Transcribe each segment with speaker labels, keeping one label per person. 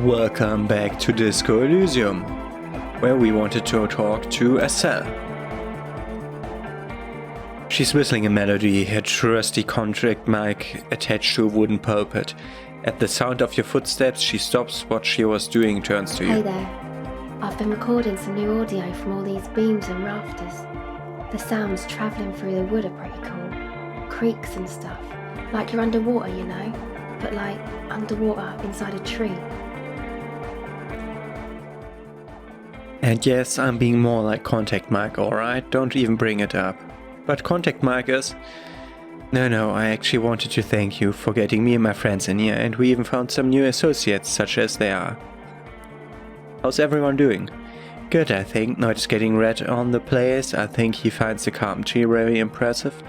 Speaker 1: Welcome back to Disco Elysium, where we wanted to talk to Estelle. She's whistling a melody, her trusty contract mic attached to a wooden pulpit. At the sound of your footsteps, she stops what she was doing, turns to you.
Speaker 2: Hey there. I've been recording some new audio from all these beams and rafters. The sounds travelling through the wood are pretty cool. Creaks and stuff. Like you're underwater, you know? But like underwater inside a tree.
Speaker 1: And yes, I'm being more like Contact Mike, alright? Don't even bring it up. But Contact Mike is... No, I actually wanted to thank you for getting me and my friends in here, and we even found some new associates, such as they are. How's everyone doing? Good, I think. Not getting red on the place. I think he finds the carpentry very impressive.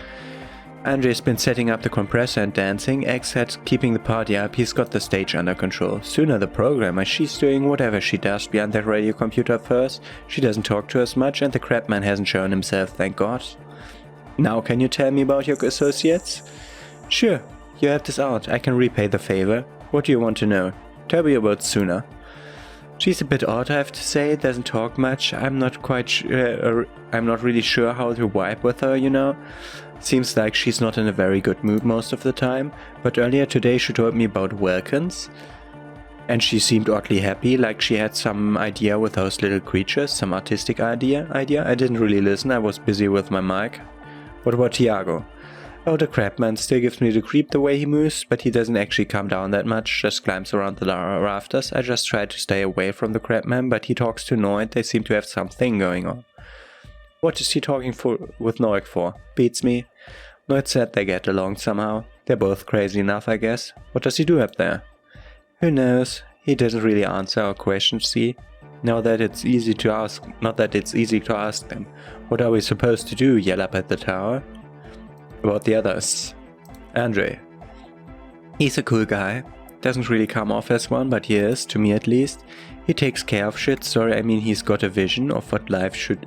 Speaker 1: Andre's been setting up the compressor and dancing. X-Head's keeping the party up. He's got the stage under control. Sooner the programmer, she's doing whatever she does behind that radio computer first. She doesn't talk to us much, and the crapman hasn't shown himself, thank God. Now can you tell me about your associates? Sure, you have this out. I can repay the favor. What do you want to know? Tell me about Suna. She's a bit odd, I have to say. Doesn't talk much. I'm not really sure how to vibe with her, you know. Seems like she's not in a very good mood most of the time, but earlier today she told me about Welkins, and she seemed oddly happy, like she had some idea with those little creatures, some artistic idea. I didn't really listen, I was busy with my mic. What about Tiago? Oh, the crapman still gives me the creep the way he moves, but he doesn't actually come down that much, just climbs around the rafters. I just try to stay away from the crapman, but he talks to Noid. They seem to have something going on. What is he talking with Noik for? Beats me. Noid said they get along somehow. They're both crazy enough, I guess. What does he do up there? Who knows? He doesn't really answer our questions, see? Not that it's easy to ask them. What are we supposed to do, yell up at the tower? About the others. Andre. He's a cool guy. Doesn't really come off as one, but he is, to me at least. He takes care of shit, he's got a vision of what life should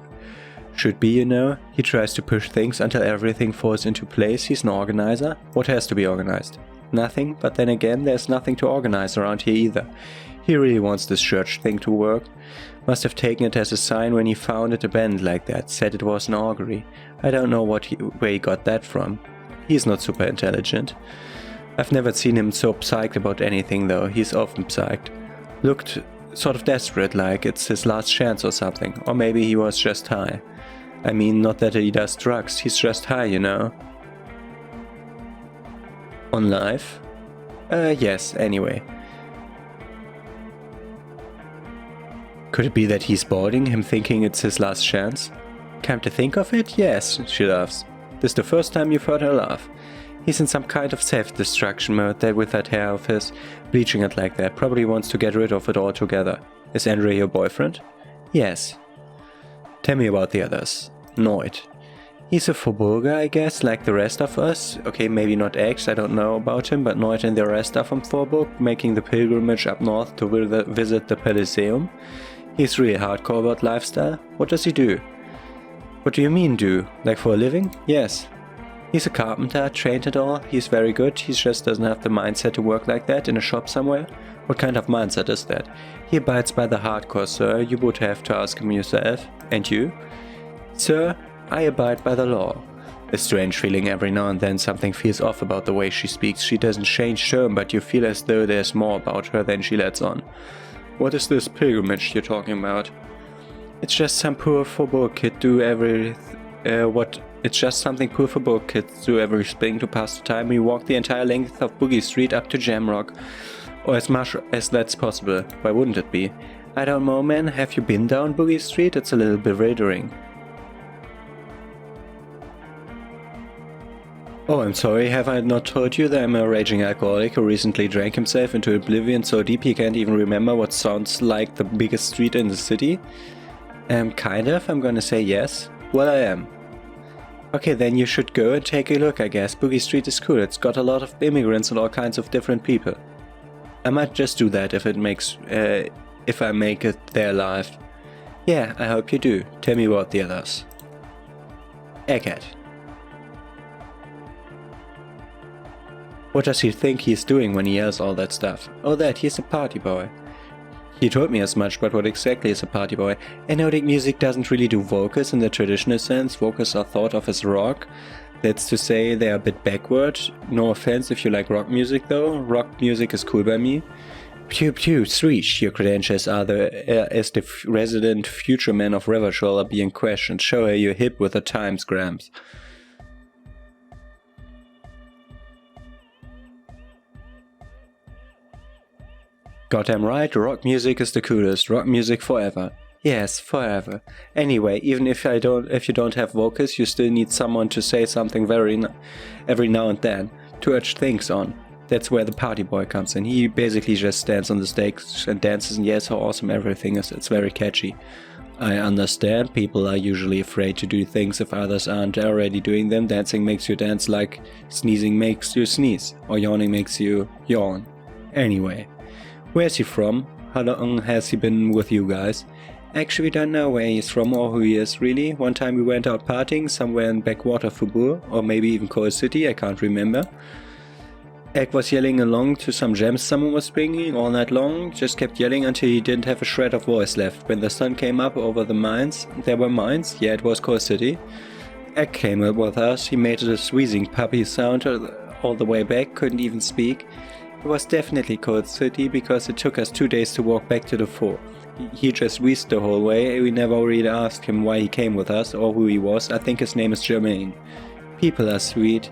Speaker 1: be, you know. He tries to push things until everything falls into place. He's an organizer. What has to be organized? Nothing, but then again, there's nothing to organize around here either. He really wants this church thing to work. Must have taken it as a sign when he found it abandoned like that, said it was an augury. I don't know where he got that from. He's not super intelligent. I've never seen him so psyched about anything though, he's often psyched. Looked sort of desperate, like it's his last chance or something, or maybe he was just high. I mean, not that he does drugs, he's just high, you know. On life? Yes, anyway. Could it be that he's boarding, him thinking it's his last chance? Come to think of it, yes, she laughs. This is the first time you've heard her laugh. He's in some kind of self-destruction mode there with that hair of his, bleaching it like that, probably wants to get rid of it altogether. Is Andre your boyfriend? Yes. Tell me about the others. Noid. He's a Faubourger, I guess, like the rest of us. Okay, maybe not X, I don't know about him, but Noid and the rest are from Faubourg, making the pilgrimage up north to visit the Elysium. He's really hardcore about lifestyle. What does he do? What do you mean do? Like for a living? Yes. He's a carpenter, trained and all. He's very good, he just doesn't have the mindset to work like that in a shop somewhere. What kind of mindset is that? He abides by the hardcore, sir. You would have to ask him yourself. And you? Sir, I abide by the law. A strange feeling every now and then. Something feels off about the way she speaks. She doesn't change term, but you feel as though there's more about her than she lets on. What is this pilgrimage you're talking about? It's just some poor Faubourg kid do every... It's just something poor Faubourg kids do every spring to pass the time. We walk the entire length of Boogie Street up to Jamrock. Or as much as that's possible. Why wouldn't it be? I don't know, man. Have you been down Boogie Street? It's a little bewildering. Oh, I'm sorry, have I not told you that I'm a raging alcoholic who recently drank himself into oblivion so deep he can't even remember what sounds like the biggest street in the city? Kind of, I'm gonna say yes. Well, I am. Okay, then you should go and take a look, I guess. Boogie Street is cool, it's got a lot of immigrants and all kinds of different people. I might just do that if I make it there live. Yeah, I hope you do. Tell me about the others. Egghead. What does he think he's doing when he yells all that stuff? Oh, that, he's a party boy. He told me as much, but what exactly is a party boy? Nordic music doesn't really do vocals in the traditional sense. Vocals are thought of as rock. That's to say they are a bit backward. No offense if you like rock music though. Rock music is cool by me. Pew pew, Sreesh, your credentials are as the resident future man of Rivershore are being questioned. Show her your hip with the times, Gramps. Goddamn right, rock music is the coolest. Rock music forever. Yes, forever. Anyway, even if you don't have vocals, you still need someone to say something every now and then to urge things on. That's where the party boy comes in. He basically just stands on the stage and dances, and yes, how awesome everything is. It's very catchy. I understand people are usually afraid to do things if others aren't already doing them. Dancing makes you dance like sneezing makes you sneeze, or yawning makes you yawn. Anyway, where's he from? How long has he been with you guys? Actually, we don't know where he's from or who he is, really. One time we went out partying somewhere in backwater Faubourg, or maybe even Coal City, I can't remember. Egg was yelling along to some gems someone was bringing all night long, just kept yelling until he didn't have a shred of voice left. When the sun came up over the mines, there were mines, yeah, it was Coal City. Egg came up with us, he made a wheezing puppy sound all the way back, couldn't even speak. It was definitely Coal City because it took us 2 days to walk back to the fort. He just wheezed the whole way, we never really asked him why he came with us or who he was. I think his name is Jermaine. People are sweet.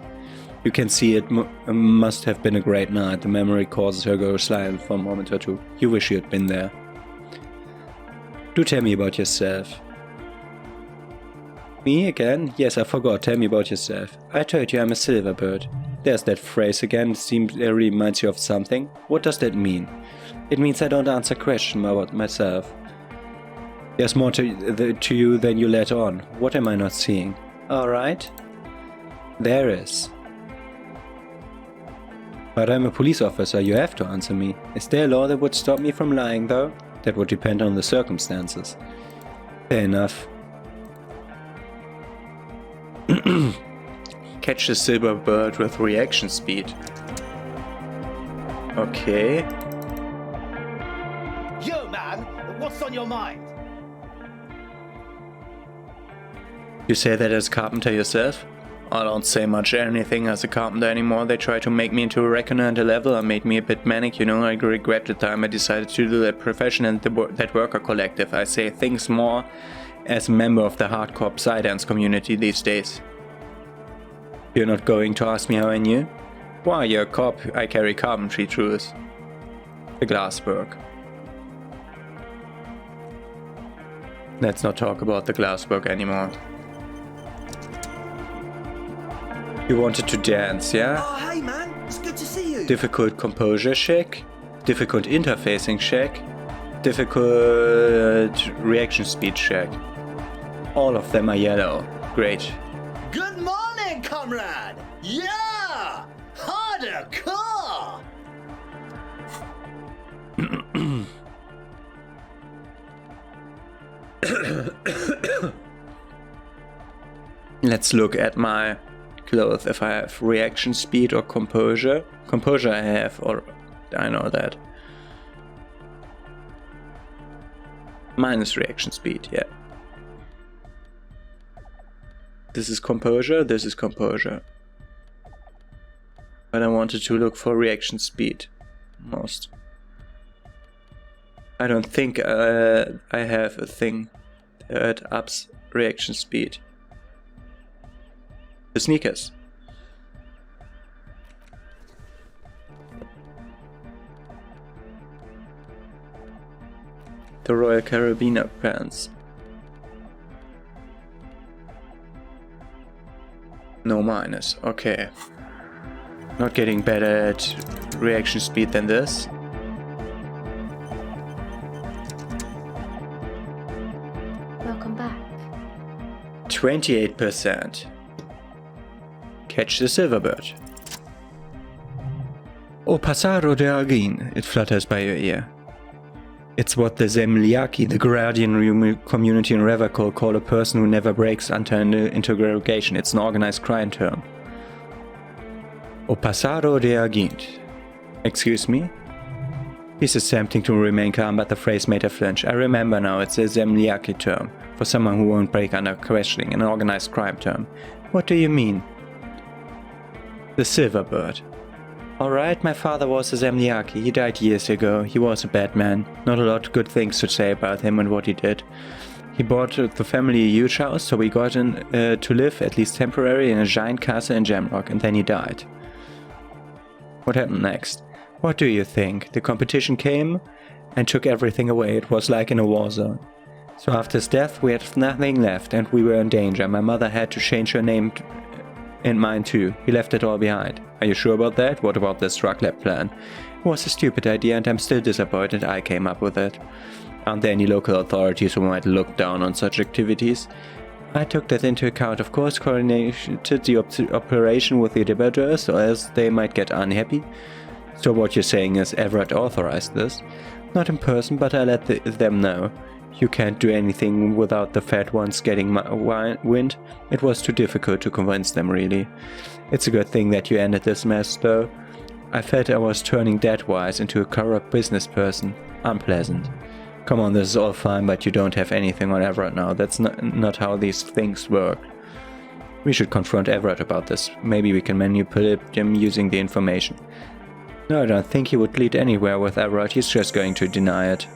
Speaker 1: You can see it must have been a great night. The memory causes her go silent for a moment or two. You wish you had been there. Do tell me about yourself. Me again? Yes, I forgot. Tell me about yourself. I told you I'm a silverbird. There's that phrase again. It seems it reminds you of something. What does that mean? It means I don't answer questions about myself. There's more to you than you let on. What am I not seeing? Alright. There is. But I'm a police officer, you have to answer me. Is there a law that would stop me from lying, though? That would depend on the circumstances. Fair enough. Catch the silver bird with reaction speed. Okay.
Speaker 3: Yo, man! What's on your mind?
Speaker 1: You say that as a carpenter yourself? I don't say much anything as a carpenter anymore. They try to make me into a reckoner and a leveler, made me a bit manic, you know. I regret the time I decided to do that profession and that worker collective. I say things more as a member of the hardcore Psydance community these days. You're not going to ask me how I knew? Why, you're a cop. I carry carpentry tools. The glasswork. Let's not talk about the glasswork anymore. You wanted to dance, yeah?
Speaker 3: Oh, hey man, it's good to see you.
Speaker 1: Difficult composure check, difficult interfacing check, difficult reaction speed check. All of them are yellow. Great.
Speaker 3: Good morning, comrade. Yeah, harder car.
Speaker 1: Let's look at my clothes if I have reaction speed or composure. Composure I have, or I know that. Minus reaction speed, yeah. This is composure, this is composure. But I wanted to look for reaction speed most. I don't think I have a thing that ups reaction speed. The sneakers. The Royal Carabiner pants. No minus, okay. Not getting better at reaction speed than this.
Speaker 2: Welcome back.
Speaker 1: 28%. Catch the silverbird. O passaro de Argin, it flutters by your ear. It's what the Zemliaki, the Guardian community in Revercall, call a person who never breaks under an interrogation. It's an organized crime term. O passaro de Argin. Excuse me? He's attempting to remain calm, but the phrase made her flinch. I remember now, it's a zemliaki term, for someone who won't break under questioning, an organized crime term. What do you mean? The Silverbird. Alright, my father was a zemliaki. He died years ago. He was a bad man. Not a lot of good things to say about him and what he did. He bought the family a huge house, so we got in to live, at least temporarily, in a giant castle in Jamrock, and then he died. What happened next? What do you think? The competition came and took everything away. It was like in a war zone. So after his death, we had nothing left, and we were in danger. My mother had to change her name and mine too. He left it all behind. Are you sure about that? What about this drug lab plan? It was a stupid idea, and I'm still disappointed I came up with it. Aren't there any local authorities who might look down on such activities? I took that into account, of course, coordinated the operation with the debaters, so as they might get unhappy. So what you're saying is Everett authorized this? Not in person, but I let them know. You can't do anything without the fat ones getting wind. It was too difficult to convince them, really. It's a good thing that you ended this mess, though. I felt I was turning debt-wise into a corrupt business person. Unpleasant. Come on, this is all fine, but you don't have anything on Everett now. That's not how these things work. We should confront Everett about this. Maybe we can manipulate him using the information. No, I don't think he would lead anywhere with Everett. He's just going to deny it.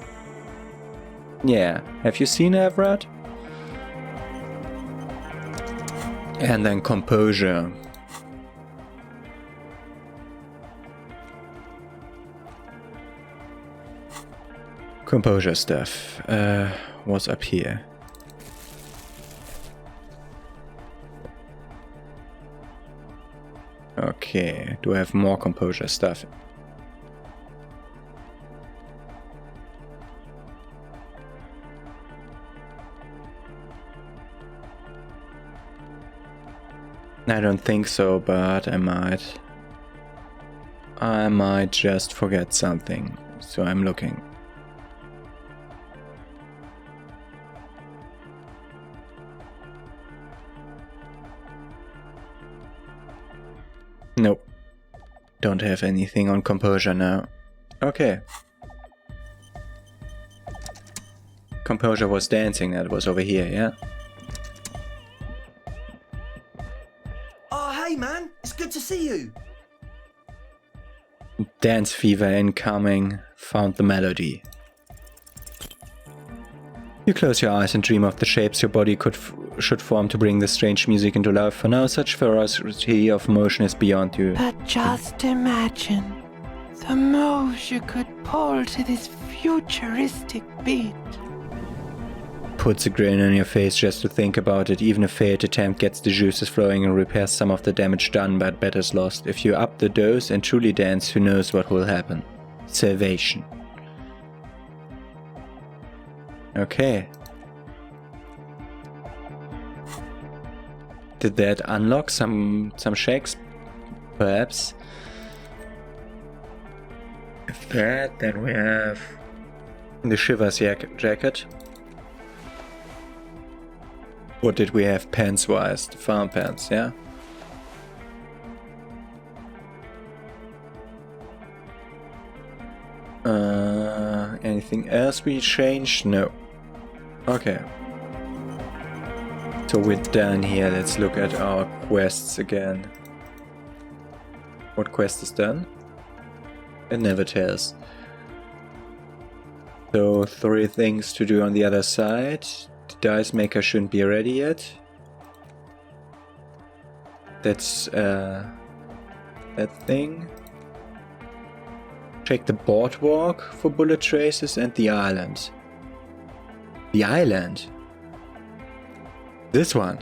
Speaker 1: Yeah, have you seen Everett? And then composure. Composure stuff. What's up here? Okay, do I have more composure stuff? I don't think so, but I might just forget something, so I'm looking. Nope. Don't have anything on composure now. Okay. Composure was dancing, that was over here, yeah?
Speaker 3: Oh, hey man, it's good to see you.
Speaker 1: Dance fever incoming. Found the melody. You close your eyes and dream of the shapes your body should form to bring this strange music into life. For now, such ferocity of motion is beyond you.
Speaker 4: But just imagine the moves you could pull to this futuristic beat.
Speaker 1: Puts a grin on your face just to think about it. Even a failed attempt gets the juices flowing and repairs some of the damage done, but better's lost. If you up the dose and truly dance, who knows what will happen. Salvation. Okay. Did that unlock some shakes? Perhaps. If that, then we have the Shivers jacket. What did we have pants-wise? The farm pants, yeah? Anything else we changed? No. Okay. So we're done here. Let's look at our quests again. What quest is done? It never tells. So 3 things to do on the other side. The dice maker shouldn't be ready yet. That's that thing. Check the boardwalk for bullet traces and the island. The island? This one?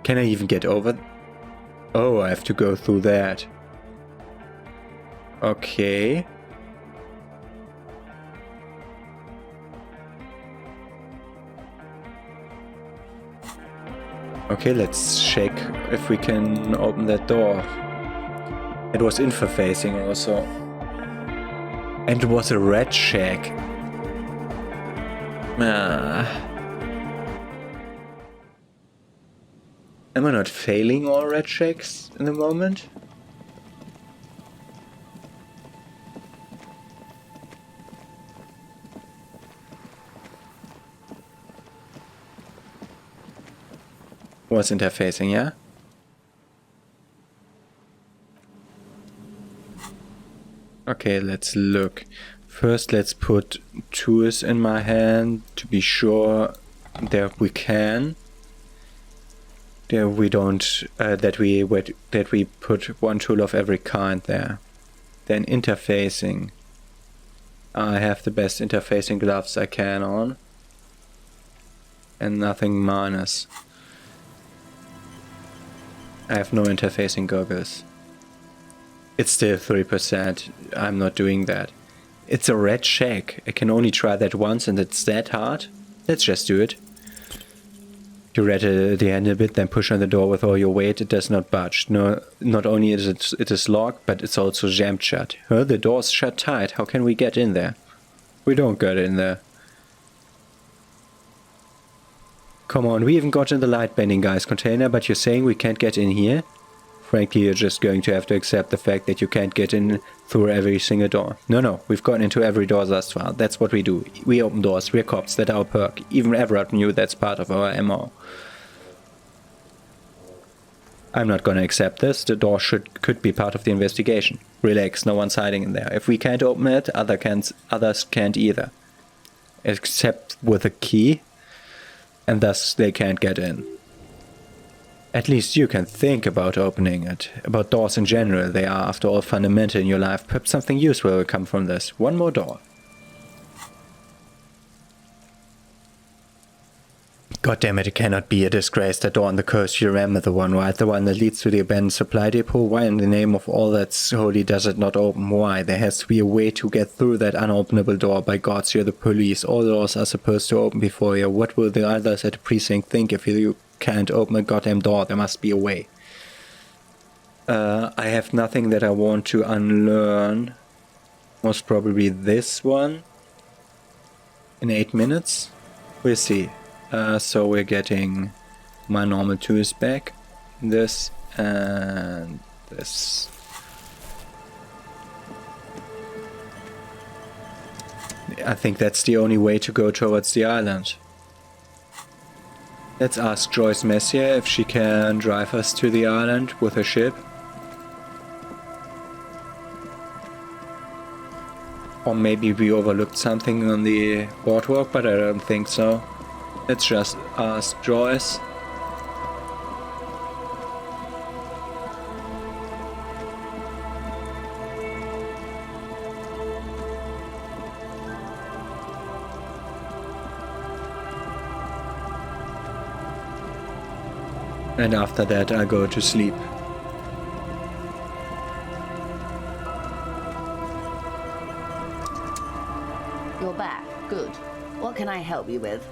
Speaker 1: Can I even get over? Oh, I have to go through that. Okay. Okay, let's check if we can open that door. It was infra-facing also. And it was a red shack. Am I not failing all red shacks in the moment? was interfacing, yeah? Okay, let's look. First, let's put tools in my hand to be sure that we can. That we don't, that we put one tool of every kind there. Then interfacing. I have the best interfacing gloves I can on. And nothing minus. I have no interfacing goggles. It's still 3%. I'm not doing that. It's a red shack. I can only try that once and it's that hard. Let's just do it. You rattle the handle a bit, then push on the door with all your weight. It does not budge. No, not only is it is locked, but it's also jammed shut. Huh? The door's shut tight. How can we get in there? We don't get in there. Come on, we even got in the light bending guy's container, but you're saying we can't get in here? Frankly, you're just going to have to accept the fact that you can't get in through every single door. No, we've gotten into every door thus far. That's what we do. We open doors. We're cops. That's our perk. Even Everett knew that's part of our MO. I'm not gonna accept this. The door could be part of the investigation. Relax, no one's hiding in there. If we can't open it, others can't either. Except with a key, and thus they can't get in. At least you can think about opening it. About doors in general, they are after all fundamental in your life. Perhaps something useful will come from this. One more door. God damn it, it cannot be a disgrace. That door on the coast, you remember the one, right? The one that leads to the abandoned supply depot? Why in the name of all that's holy does it not open? Why? There has to be a way to get through that unopenable door. By gods, you're the police. All doors are supposed to open before you. What will the others at the precinct think if you can't open a goddamn door? There must be a way. I have nothing that I want to unlearn. Most probably this one. In 8 minutes? We'll see. So we're getting my normal tools back. This and this. I think that's the only way to go towards the island. Let's ask Joyce Messier if she can drive us to the island with her ship. Or maybe we overlooked something on the boardwalk, but I don't think so. Let's just ask Joyce. And after that I go to sleep.
Speaker 5: You're back. Good. What can I help you with?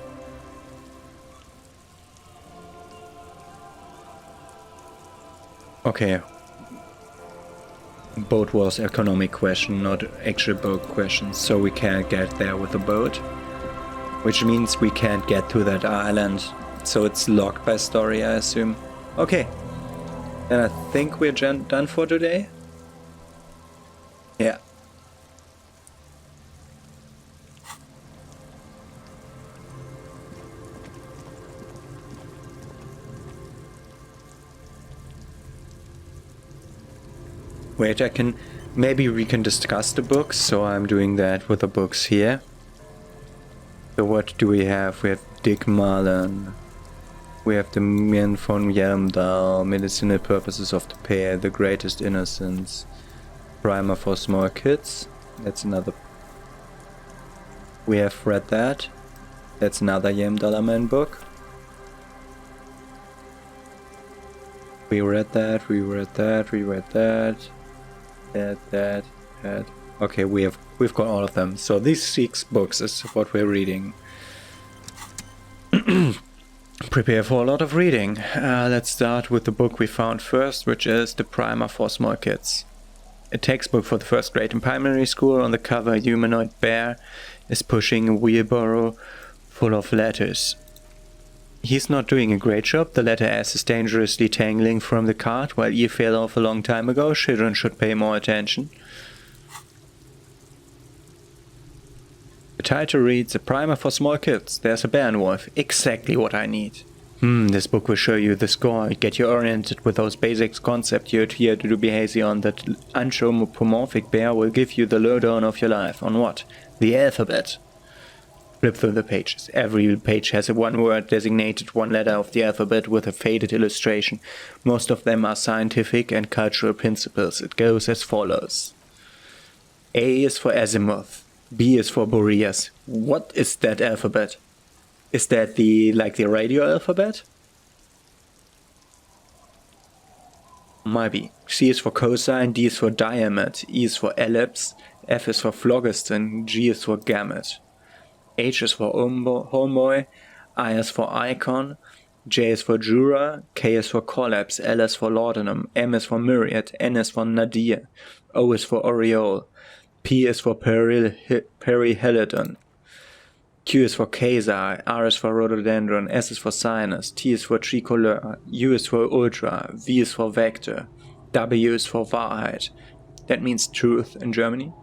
Speaker 1: Okay. Boat was economic question, not actual boat question. So we can't get there with a boat. Which means we can't get to that island. So it's locked by story, I assume. Okay. Then I think we're done for today. Yeah. Wait, maybe we can discuss the books, so I'm doing that with the books here. So what do we have? We have Dick Marlin. We have the Men von Yelmdal, Medicinal Purposes of the Pair, The Greatest Innocence, Primer for Small Kids. That's another. We have read that. That's another Yelmdal book. We read that, we read that, we read that. That. Okay, we've got all of them. So these 6 books is what we're reading. Prepare for a lot of reading. Let's start with the book we found first, which is The Primer for Small Kids. A textbook for the first grade in primary school. On the cover, a humanoid bear is pushing a wheelbarrow full of letters. He's not doing a great job. The letter S is dangerously tangling from the cart, while E fell off a long time ago. Children should pay more attention. The title reads, A Primer for Small Kids. There's a bear and wolf. Exactly what I need. This book will show you the score, get you oriented with those basic concepts you're here to do behavior on. That anthropomorphic bear will give you the lowdown of your life. On what? The alphabet. Flip through the pages. Every page has a one word designated, one letter of the alphabet with a faded illustration. Most of them are scientific and cultural principles. It goes as follows. A is for azimuth. B is for Boreas. What is that alphabet? Is that the radio alphabet? Might be. C is for cosine, D is for diamet, E is for ellipse, F is for phlogiston, G is for gamut. H is for homeboy, I is for icon, J is for juror, K is for collapse, L is for laudanum, M is for myriad, N is for nadir, O is for aureole, P is for perihelidon, Q is for quasar, R is for rhododendron, S is for sinus, T is for tricolor, U is for ultra, V is for vector, W is for Wahrheit. That means truth in German.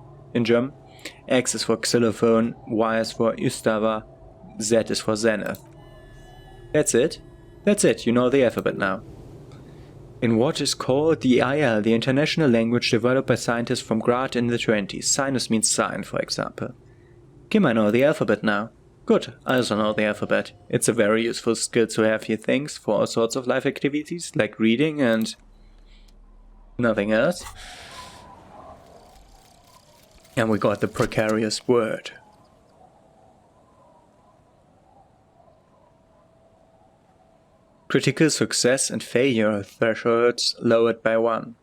Speaker 1: X is for xylophone, Y is for Ustava, Z is for zenith. That's it. You know the alphabet now. In what is called the IL, the international language developed by scientists from Graz in the 20s. Sinus means sign, for example. Kim, I know the alphabet now. Good, I also know the alphabet. It's a very useful skill to have here, things for all sorts of life activities, like reading and nothing else. And we got the precarious word. Critical success and failure thresholds lowered by 1.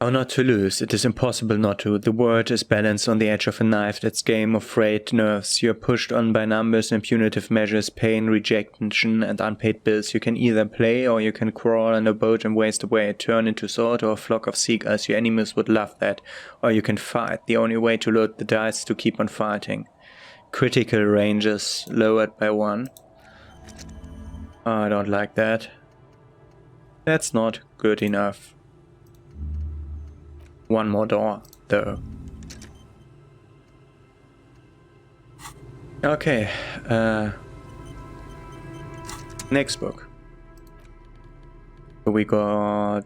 Speaker 1: How not to lose? It is impossible not to. The word is balanced on the edge of a knife. That's game of frayed nerves. You are pushed on by numbers and punitive measures, pain, rejection, and unpaid bills. You can either play or you can crawl in a boat and waste away, turn into sword or a flock of seagulls. Your enemies would love that. Or you can fight. The only way to load the dice is to keep on fighting. Critical ranges lowered by 1. Oh, I don't like that. That's not good enough. One more door, though. Okay, next book. We're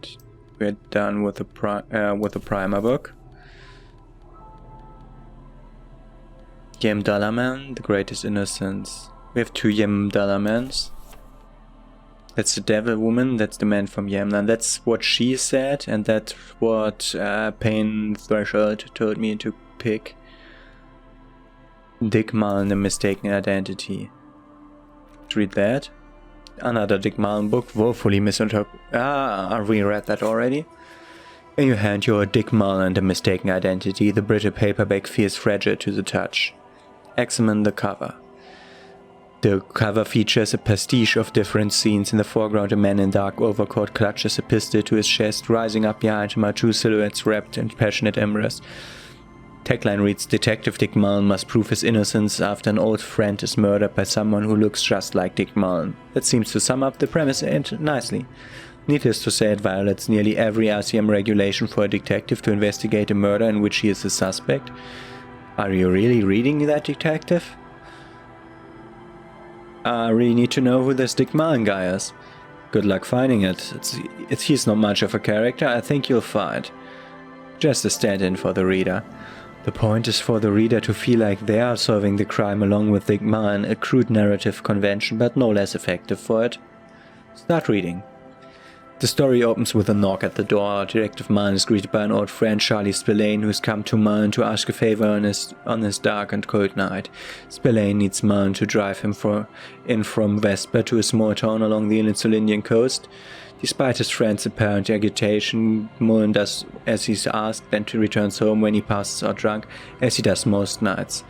Speaker 1: done with the primer book. Yem Dalaman, The Greatest Innocence. We have 2 Yem Dalamans. That's the devil woman, that's the man from Yemna. That's what she said, and that's what Pain Threshold told me to pick. Dick Mullen, The Mistaken Identity. Let's read that. Another Dick Mullen book, woefully misinterpreted. I reread that already. In your hand, you're Dick Mullen, The Mistaken Identity. The brittle paperback feels fragile to the touch. Examine the cover. The cover features a pastiche of different scenes. In the foreground, a man in dark overcoat clutches a pistol to his chest. Rising up behind him are 2 silhouettes wrapped in passionate embrace. Tagline reads, Detective Dick Mullen must prove his innocence after an old friend is murdered by someone who looks just like Dick Mullen. That seems to sum up the premise nicely. Needless to say, it violates nearly every RCM regulation for a detective to investigate a murder in which he is a suspect. Are you really reading that, detective? I really need to know who this Dick Mullen guy is. Good luck finding it. He's not much of a character, I think you'll find. Just a stand-in for the reader. The point is for the reader to feel like they are solving the crime along with Dick Mullen, a crude narrative convention but no less effective for it. Start reading. The story opens with a knock at the door. Detective Mullen is greeted by an old friend, Charlie Spillane, who has come to Mullen to ask a favor on his dark and cold night. Spillane needs Mullen to drive him in from Vesper to a small town along the Insulindian coast. Despite his friend's apparent agitation, Mullen does as he's asked, then returns home when he passes out drunk, as he does most nights.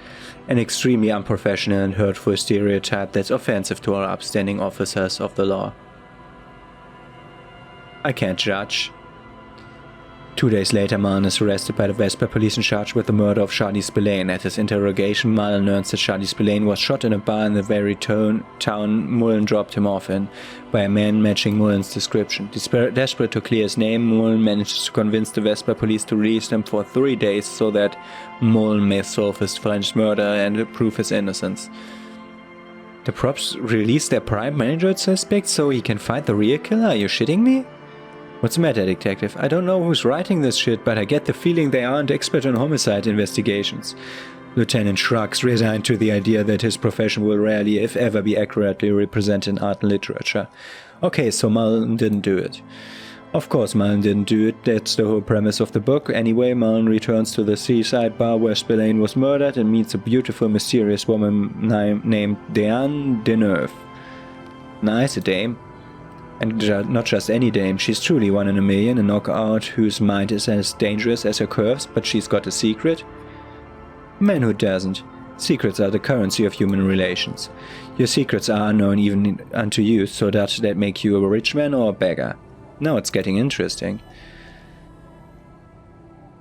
Speaker 1: An extremely unprofessional and hurtful stereotype that's offensive to our upstanding officers of the law. I can't judge. 2 days later, Mullen is arrested by the Vesper police and charged with the murder of Charlie Spillane. At his interrogation, Mullen learns that Charlie Spillane was shot in a bar in the very town Mullen dropped him off in, by a man matching Mullen's description. Desperate to clear his name, Mullen manages to convince the Vesper police to release him for 3 days so that Mullen may solve his friend's murder and prove his innocence. The props released their prime Android suspect so he can find the real killer? Are you shitting me? What's the matter, detective? I don't know who's writing this shit, but I get the feeling they aren't expert on homicide investigations. Lieutenant shrugs, resigned to the idea that his profession will rarely, if ever, be accurately represented in art and literature. Okay, so Mullen didn't do it. Of course Mullen didn't do it, that's the whole premise of the book. Anyway, Mullen returns to the seaside bar where Spillane was murdered and meets a beautiful, mysterious woman named Diane Deneuve. Nice, a dame. And not just any dame, she's truly one in a million, a knockout whose mind is as dangerous as her curves, but she's got a secret. Man, who doesn't? Secrets are the currency of human relations. Your secrets are unknown even unto you, so does that make you a rich man or a beggar? Now it's getting interesting.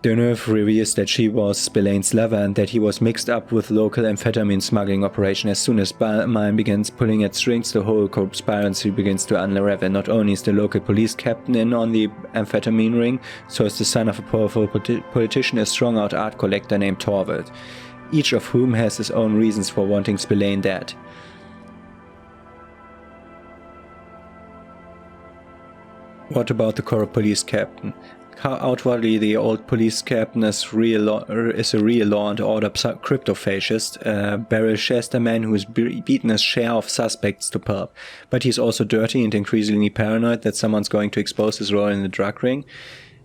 Speaker 1: Deneuve reveals that she was Spillane's lover and that he was mixed up with local amphetamine smuggling operation. As soon as Mine begins pulling at strings, the whole conspiracy begins to unravel. Not only is the local police captain in on the amphetamine ring, so is the son of a powerful politician, a strong-out art collector named Torvald, each of whom has his own reasons for wanting Spillane dead. What about the corrupt police captain? How outwardly the old police captain is a real law and order crypto-fascist, barrel-chester man who has beaten his share of suspects to pulp. But he's also dirty and increasingly paranoid that someone's going to expose his role in the drug ring.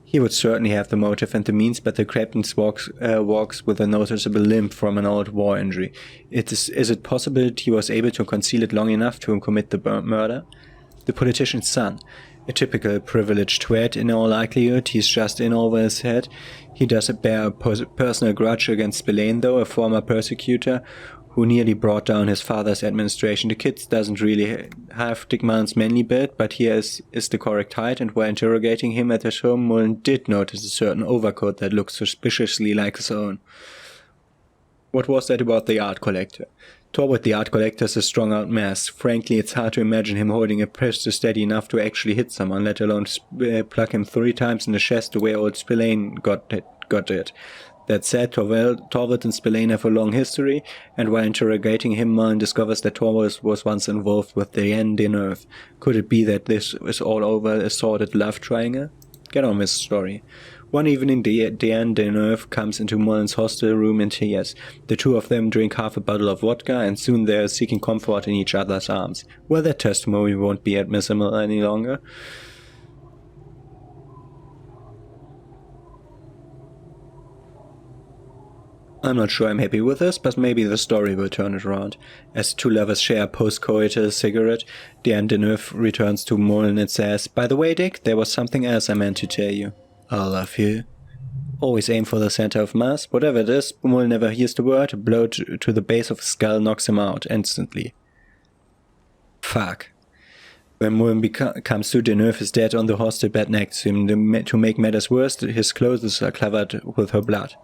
Speaker 1: He would certainly have the motive and the means, but the captain walks with a noticeable limp from an old war injury. Is it possible that he was able to conceal it long enough to commit the murder? The politician's son. A typical privileged twat, in all likelihood. He's just in over his head. He does bear a personal grudge against Spillane, though, a former persecutor who nearly brought down his father's administration. The kid doesn't really have Dick Mullen's manly build, but he is the correct height, and while interrogating him at his home, Mullen did notice a certain overcoat that looked suspiciously like his own. What was that about the art collector? Torvald the art collector is a strong-out mass. Frankly, it's hard to imagine him holding a pistol steady enough to actually hit someone, let alone plug him 3 times in the chest the way old Spillane got it. That said, Torvald and Spillane have a long history, and while interrogating him, Mullen discovers that Torvald was once involved with Diane Deneuve. Could it be that this is all over a sordid love triangle? Get on with the story. One evening, Diane Deneuve comes into Mullen's hostel room in tears. The two of them drink half a bottle of vodka, and soon they are seeking comfort in each other's arms. Well, that testimony won't be admissible any longer. I'm not sure I'm happy with this, but maybe the story will turn it around. As the two lovers share a post-coital cigarette, Diane Deneuve returns to Mullen and says, "By the way, Dick, there was something else I meant to tell you. I love you." Always aim for the center of mass. Whatever it is, Mullen never hears the word. A blow to the base of his skull knocks him out instantly. Fuck. When Mullen comes to, Deneuve is dead on the hostel bed next to him. To make matters worse, his clothes are covered with her blood.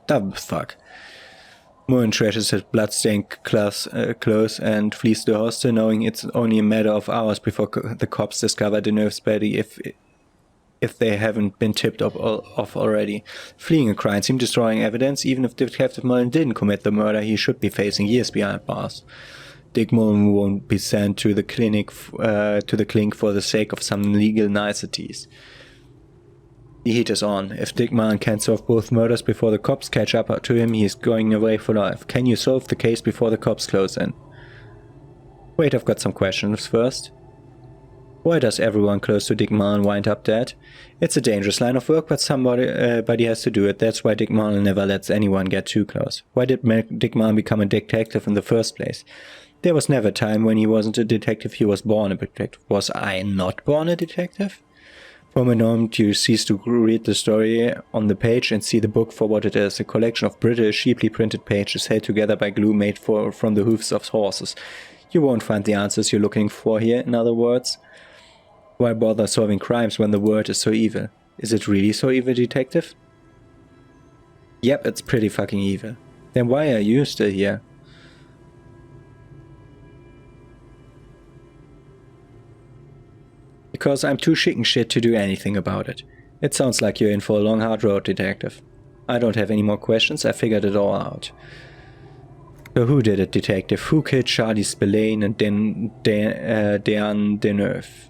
Speaker 1: Double fuck. Mullen trashes his blood-stained clothes and flees the hostel, knowing it's only a matter of hours before the cops discover Deneuve's body if they haven't been tipped off already. Fleeing a crime scene, destroying evidence. Even if Detective Mullen didn't commit the murder, he should be facing years behind bars. Dick Mullen won't be sent to the clinic for the sake of some legal niceties. The heat is on. If Dick Mullen can't solve both murders before the cops catch up to him, he's going away for life. Can you solve the case before the cops close in? Wait, I've got some questions first. Why does everyone close to Dick Mullen wind up dead? It's a dangerous line of work, but somebody has to do it. That's why Dick Mullen never lets anyone get too close. Why did Dick Mullen become a detective in the first place? There was never a time when he wasn't a detective, he was born a detective. Was I not born a detective? From a moment you cease to read the story on the page and see the book for what it is, a collection of brittle, cheaply printed pages held together by glue made from the hoofs of horses. You won't find the answers you're looking for here, in other words. Why bother solving crimes when the world is so evil? Is it really so evil, detective? Yep, it's pretty fucking evil. Then why are you still here? Because I'm too chicken shit to do anything about it. It sounds like you're in for a long hard road, detective. I don't have any more questions, I figured it all out. So who did it, Detective? Who killed Charlie Spillane and Deanne Deneuve?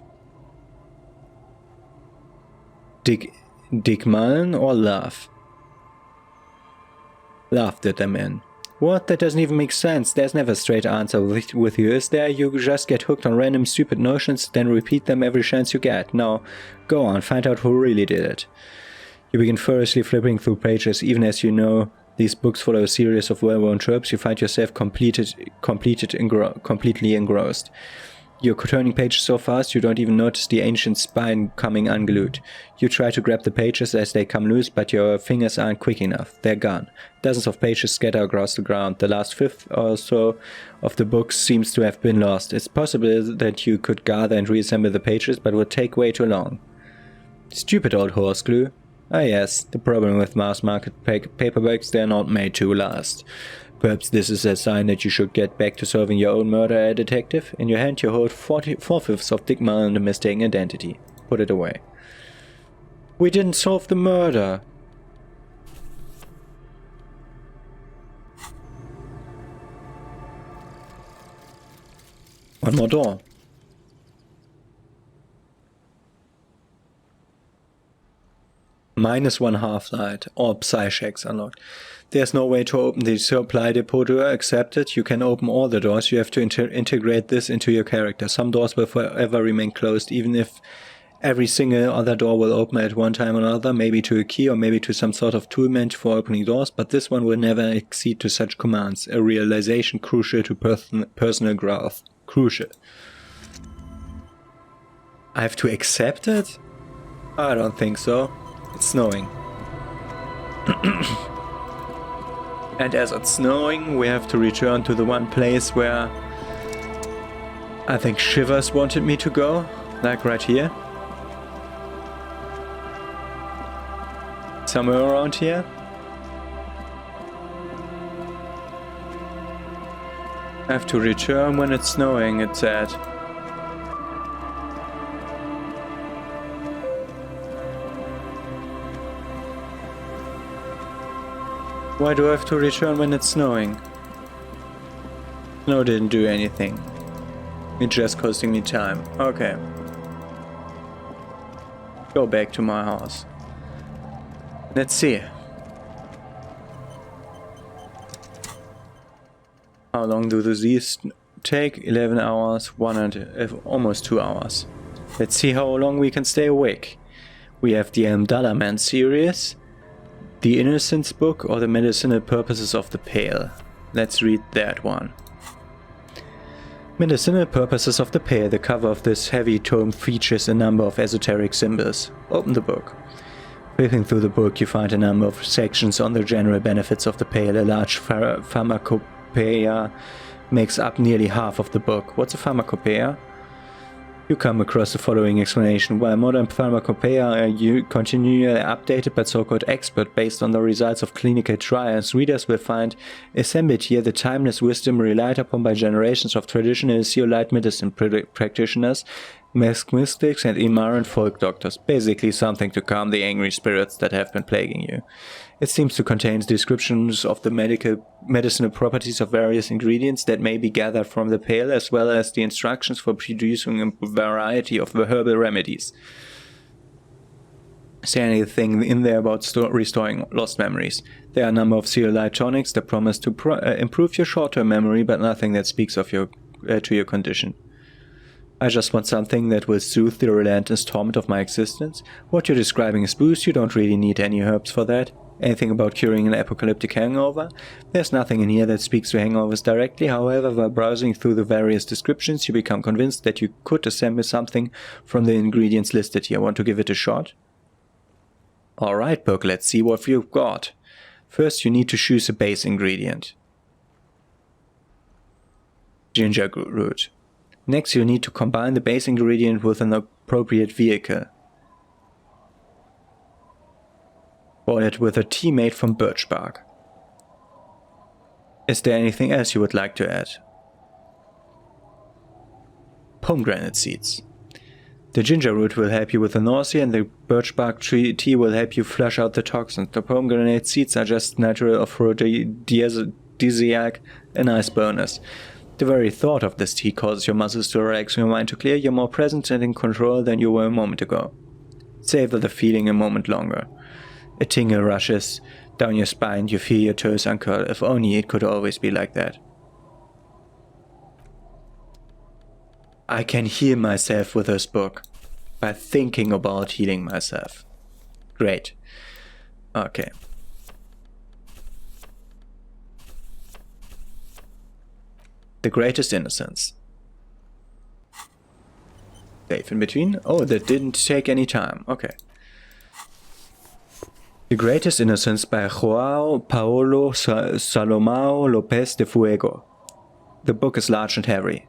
Speaker 1: Dick Mullen or Love? Love did them in. What? That doesn't even make sense. There's never a straight answer with you, is there? You just get hooked on random stupid notions, then repeat them every chance you get. Now, go on, find out who really did it. You begin furiously flipping through pages. Even as you know these books follow a series of well-worn tropes, you find yourself completely engrossed. You're turning pages so fast you don't even notice the ancient spine coming unglued. You try to grab the pages as they come loose, but your fingers aren't quick enough. They're gone. Dozens of pages scatter across the ground. The last fifth or so of the book seems to have been lost. It's possible that you could gather and reassemble the pages, but it would take way too long. Stupid old horse glue. Ah yes, the problem with mass market paperbacks, they're not made to last. Perhaps this is a sign that you should get back to solving your own murder, Detective. In your hand you hold 4/5 of Dick Mullen and the mistaken identity. Put it away. We didn't solve the murder. One more door. -1 half-light. All psi checks unlocked. There's no way to open the supply depot door. Accepted. You can open all the doors. You have to integrate this into your character. Some doors will forever remain closed, even if every single other door will open at one time or another, maybe to a key or maybe to some sort of tool meant for opening doors, but this one will never accede to such commands. A realization crucial to personal growth. Crucial. I have to accept it? I don't think so. It's snowing. And as it's snowing, we have to return to the one place where I think Shivers wanted me to go, like right here. Somewhere around here. I have to return when it's snowing, it said. Why do I have to return when it's snowing? Snow didn't do anything. It's just costing me time. Okay. Go back to my house. Let's see. How long do these take? 11 hours, almost 2 hours. Let's see how long we can stay awake. We have the Dollar Man series, The Innocence Book, or The Medicinal Purposes of the Pale. Let's read that one. Medicinal Purposes of the Pale. The cover of this heavy tome features a number of esoteric symbols. Open the book. Flipping through the book, you find a number of sections on the general benefits of the Pale. A large pharmacopoeia makes up nearly half of the book. What's a pharmacopoeia? You come across the following explanation. While modern pharmacopoeia are continually updated by so-called experts based on the results of clinical trials, readers will find assembled here the timeless wisdom relied upon by generations of traditional zeolite medicine practitioners, masked mystics, and Imaran folk doctors. Basically something to calm the angry spirits that have been plaguing you. It seems to contain descriptions of the medicinal properties of various ingredients that may be gathered from the Pale, as well as the instructions for producing a variety of herbal remedies. Is there anything in there about restoring lost memories? There are a number of zeolite tonics that promise to improve your short-term memory, but nothing that speaks of to your condition. I just want something that will soothe the relentless torment of my existence. What you're describing is booze. You don't really need any herbs for that. Anything about curing an apocalyptic hangover? There's nothing in here that speaks to hangovers directly. However, while browsing through the various descriptions, you become convinced that you could assemble something from the ingredients listed here. Want to give it a shot? Alright, book, let's see what you've got. First, you need to choose a base ingredient. Ginger root. Next, you need to combine the base ingredient with an appropriate vehicle. Boil it with a tea made from birch bark. Is there anything else you would like to add? Pomegranate seeds. The ginger root will help you with the nausea, and the birch bark tea will help you flush out the toxins. The pomegranate seeds are just natural aphrodisiac A nice bonus. The very thought of this tea causes your muscles to relax, your mind to clear, you're more present and in control than you were a moment ago. Savor the feeling a moment longer. A tingle rushes down your spine, you feel your toes uncurl. If only it could always be like that. I can heal myself with this book by thinking about healing myself. Great. Okay. The Greatest Innocence. Save in between? Oh, that didn't take any time. Okay. The Greatest Innocence by João Paulo Salomão Lopes de Fuego. The book is large and heavy.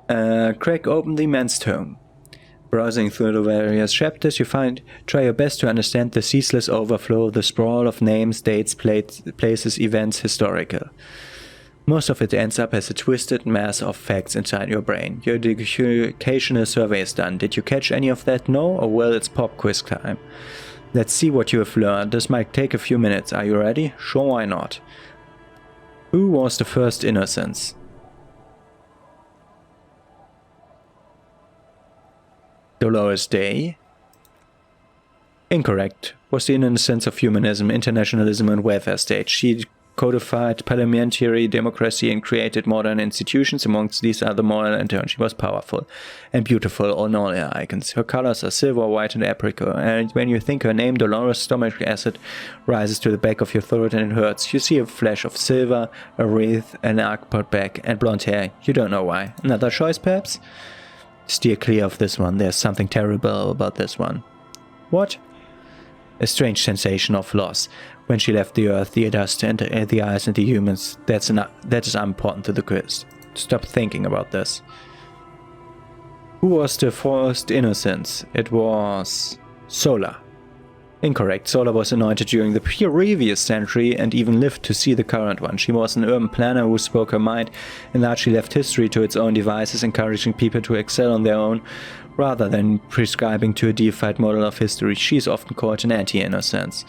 Speaker 1: Crack open the immense tome. Browsing through the various chapters, you try your best to understand the ceaseless overflow, the sprawl of names, dates, places, events, historical. Most of it ends up as a twisted mass of facts inside your brain. Your educational survey is done. Did you catch any of that? No? Oh well, it's pop quiz time. Let's see what you have learned. This might take a few minutes. Are you ready? Sure, why not? Who was the first innocence? Dolores Day? Incorrect. Was the innocence of humanism, internationalism and welfare state. She codified parliamentary democracy and created modern institutions. Amongst these are the moral and turn. She was powerful and beautiful on all her icons. Her colors are silver, white and apricot, and when you think her name, Dolores, stomach acid rises to the back of your throat and it hurts. You see a flash of silver, a wreath, an arc put back, and blonde hair. You don't know why. Another choice, perhaps? Steer clear of this one. There's something terrible about this one. What? A strange sensation of loss. When she left the earth, the dust, and the eyes and the humans, that is unimportant to the quiz. Stop thinking about this. Who was the first innocence? It was Sola. Incorrect. Sola was anointed during the previous century and even lived to see the current one. She was an urban planner who spoke her mind and largely left history to its own devices, encouraging people to excel on their own rather than prescribing to a deified model of history. She is often called an anti-innocence.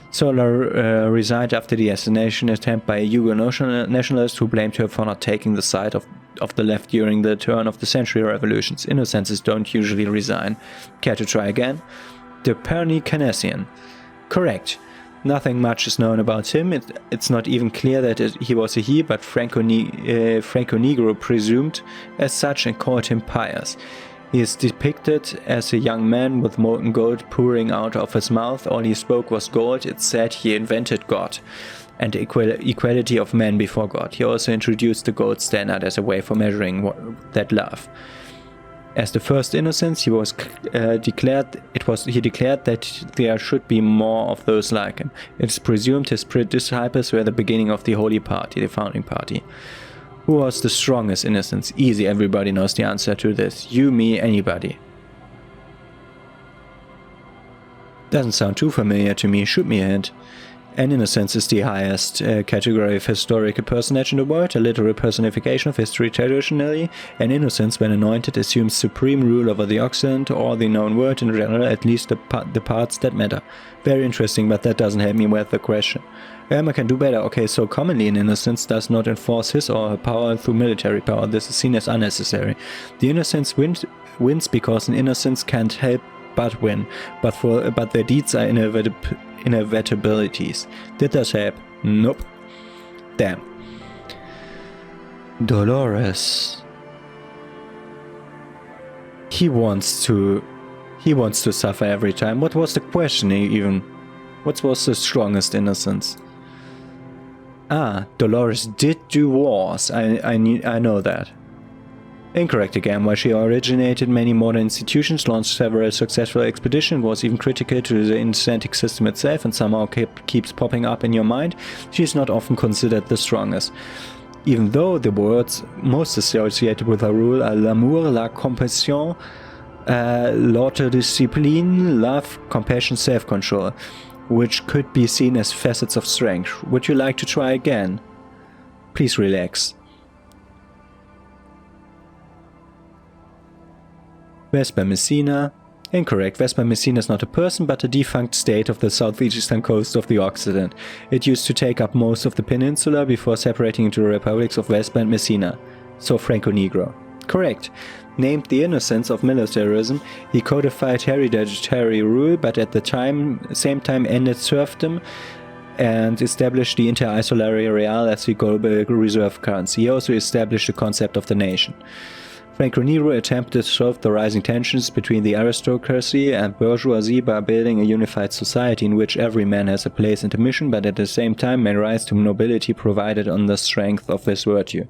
Speaker 1: Sola resigned after the assassination attempt by a Yugo nationalist who blamed her for not taking the side of the left during the turn of the century revolutions. Innocences don't usually resign. Care to try again? The Pernicanesian. Correct. Nothing much is known about him. It's not even clear that he was a he, but Franco Negro presumed as such and called him pious. He is depicted as a young man with molten gold pouring out of his mouth. All he spoke was gold. It's said he invented God and equality of man before God. He also introduced the gold standard as a way for measuring that love. As the first innocence, he declared that there should be more of those like him. It is presumed his disciples were the beginning of the Holy Party, the founding party. Who was the strongest innocence? Easy, everybody knows the answer to this. You, me, anybody. Doesn't sound too familiar to me. Shoot me a hint. An innocence is the highest category of historical personage in the world, a literal personification of history. Traditionally, an innocence, when anointed, assumes supreme rule over the Occident or the known world in general, at least the parts that matter. Very interesting, but that doesn't help me with the question. Irma can do better. Okay, so commonly an innocence does not enforce his or her power through military power. This is seen as unnecessary. The innocence wins because an innocence can't help but win, but their deeds are inevitabilities. Did this help? Nope. Damn. Dolores. He wants to suffer every time. What was the question even? What was the strongest innocence? Ah, Dolores did do wars. I know that. Incorrect again. While she originated many modern institutions, launched several successful expeditions, was even critical to the incentive system itself, and somehow keeps popping up in your mind, she is not often considered the strongest. Even though the words most associated with her rule are l'amour, la compassion, l'autodiscipline, love, compassion, self-control, which could be seen as facets of strength. Would you like to try again? Please relax. Vesper Messina, Incorrect. Vespa Messina is not a person, but a defunct state of the southeastern coast of the Occident. It used to take up most of the peninsula before separating into the republics of Vespa and Messina. So Franco-Negro. Correct. Named the innocence of militarism, he codified hereditary rule, but at the same time ended serfdom and established the Inter-Isolare Real as the global reserve currency. He also established the concept of the nation. Franco-Negro attempted to solve the rising tensions between the aristocracy and bourgeoisie by building a unified society in which every man has a place and a mission, but at the same time may rise to nobility provided on the strength of this virtue.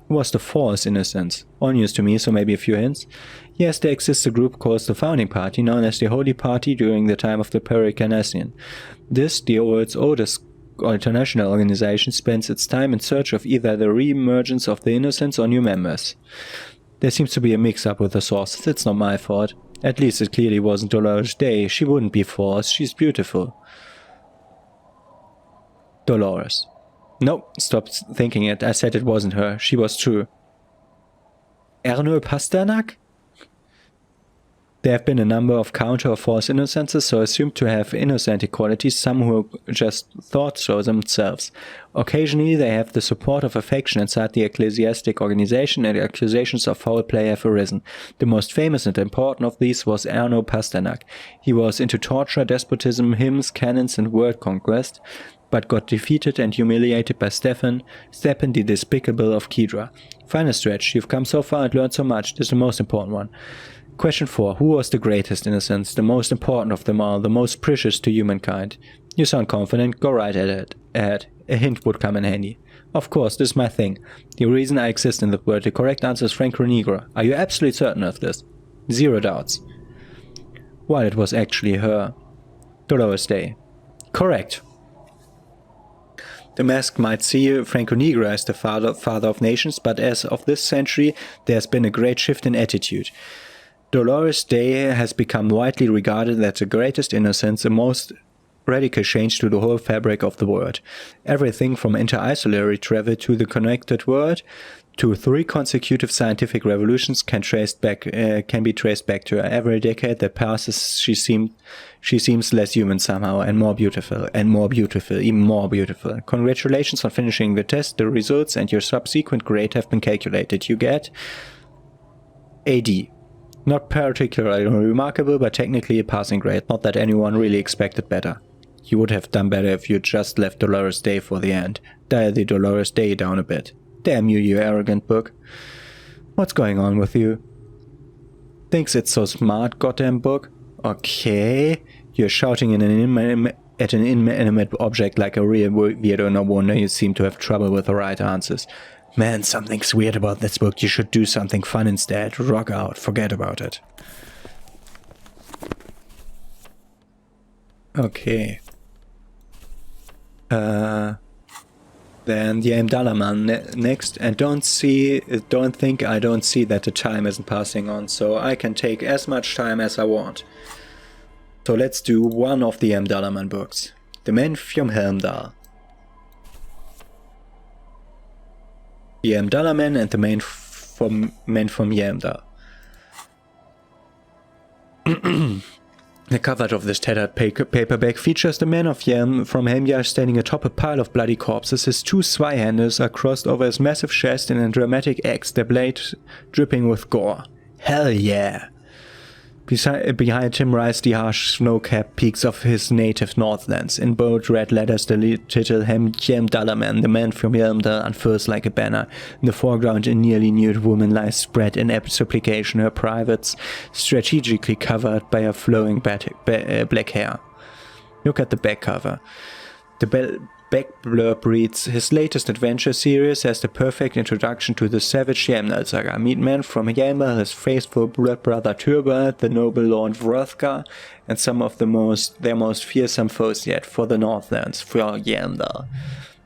Speaker 1: It was the false innocence. All news to me, so maybe a few hints. Yes, there exists a group called the Founding Party, known as the Holy Party during the time of the Pericarnassian. This, the world's oldest international organization, spends its time in search of either the re-emergence of the innocents or new members. There seems to be a mix-up with the sources. It's not my fault. At least it clearly wasn't Dolores Day. She wouldn't be false. She's beautiful. Dolores. Nope, stop thinking it. I said it wasn't her. She was true. Erno Pasternak? There have been a number of counter or false innocences, so assumed to have innocent qualities, some who just thought so themselves. Occasionally they have the support of affection inside the ecclesiastic organization, and accusations of foul play have arisen. The most famous and important of these was Erno Pasternak. He was into torture, despotism, hymns, cannons and world conquest, but got defeated and humiliated by Stefan the Despicable of Kidra. Final stretch, you've come so far and learned so much. This is the most important one. Question 4. Who was the greatest innocence, the most important of them all, the most precious to humankind? You sound confident, go right at it. A hint would come in handy. Of course, this is my thing. The reason I exist in the world. The correct answer is Franco-Negro. Are you absolutely certain of this? 0 doubts. Well, it was actually her. Dolores Day. Correct. The mask might see Franco-Negro as the father of nations, but as of this century, there has been a great shift in attitude. Dolores Day has become widely regarded as the greatest innocence, the most radical change to the whole fabric of the world. Everything from inter-isolary travel to the connected world to 3 consecutive scientific revolutions can be traced back to her. Every decade that passes, she seems less human somehow, and more beautiful, even more beautiful. Congratulations on finishing the test. The results and your subsequent grade have been calculated. You get AD. Not particularly remarkable, but technically a passing grade. Not that anyone really expected better. You would have done better if you just left Dolores Day for the end. Dial the Dolores Day down a bit. Damn you, you arrogant book. What's going on with you? Thinks it's so smart, goddamn book? Okay. You're shouting at an inanimate object like a real weirdo. No wonder you seem to have trouble with the right answers. Man, something's weird about this book. You should do something fun instead. Rock out. Forget about it. Okay. Then the Amdalaman next. And don't think I don't see that the time isn't passing on. So I can take as much time as I want. So let's do one of the Amdalaman books. The Men from Helmdal. The Amdalaman and the Men from Helmdal. The cover of this tattered paperback features the man from Helmdal standing atop a pile of bloody corpses. His 2 sword-handles are crossed over his massive chest in a dramatic X, the blade dripping with gore. Hell yeah! Behind him rise the harsh snow-capped peaks of his native Northlands. In bold red letters the title Helmdalaman, the man from Helmdal, unfurls like a banner. In the foreground a nearly nude woman lies spread in supplication, her privates strategically covered by her flowing black hair. Look at the back cover. The back blurb reads, his latest adventure series has the perfect introduction to the savage Helmdal saga. Meet men from Helmdal, his faithful blood brother Turbad, the noble Lord Vrothgar, and some of their most fearsome foes yet, for the Northlands, for Helmdal.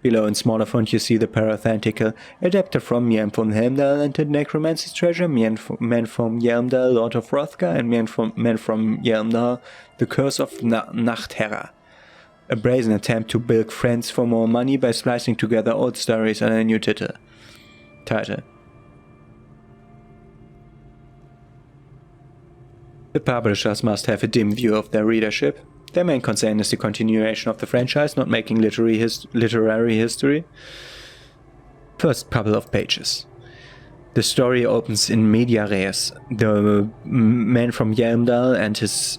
Speaker 1: Below in smaller font you see the parenthetical, adapted from Men from Helmdal and the Necromancer's Treasure, Men from Helmdal, Lord of Vrothgar, and Men from Helmdal, The Curse of Nachtherra. A brazen attempt to bilk friends for more money by splicing together old stories on a new title. The publishers must have a dim view of their readership. Their main concern is the continuation of the franchise, not making literary history. First couple of pages. The story opens in media res. The man from Yelmdal and his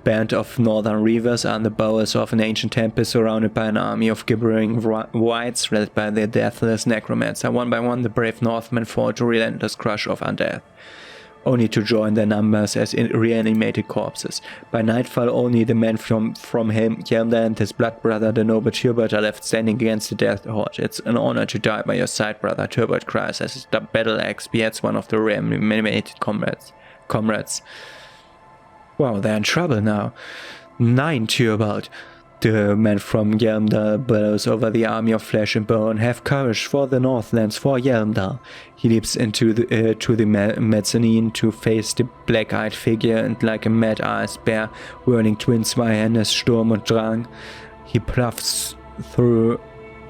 Speaker 1: band of northern reavers are in the bowels of an ancient temple surrounded by an army of gibbering wights led by the deathless necromancer. One by one the brave Northmen fall to relentless crush of undeath, only to join their numbers as reanimated corpses. By nightfall only the men from Yelmdal and his blood brother the noble Turbot are left standing against the death horde. It's an honor to die by your side, brother, Turbot cries as his battle axe beheads one of the reanimated comrades. Wow, they're in trouble now. 9 Turbot. The man from Yelmdal bellows over the army of flesh and bone. Have courage for the Northlands, for Yelmdal. He leaps into the mezzanine to face the black-eyed figure, and like a mad-eyed bear, whirling twin Zweihander Sturm und Drang, he ploughs through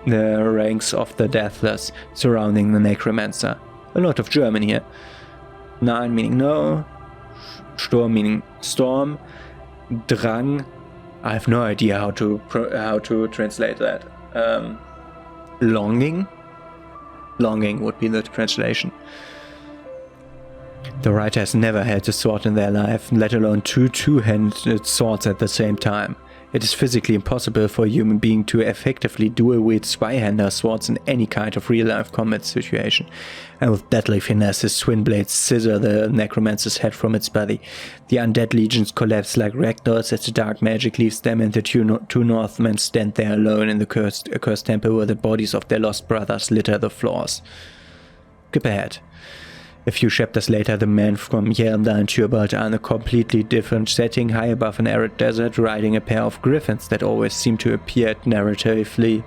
Speaker 1: the ranks of the deathless, surrounding the necromancer. A lot of German here. 9 meaning no, Sturm meaning storm, Drang, I have no idea how to translate that. Longing? Longing would be the translation. The writer has never held a sword in their life, let alone two two-handed swords at the same time. It is physically impossible for a human being to effectively dual-wield Zweihander swords in any kind of real-life combat situation, and with deadly finesse his twin blades scissor the necromancer's head from its body. The undead legions collapse like ragdolls as the dark magic leaves them, and the two Northmen stand there alone in the cursed temple where the bodies of their lost brothers litter the floors. Skip ahead. A few chapters later, the men from Yelmdal and Turbot are in a completely different setting, high above an arid desert, riding a pair of griffins that always seem to appear at narratively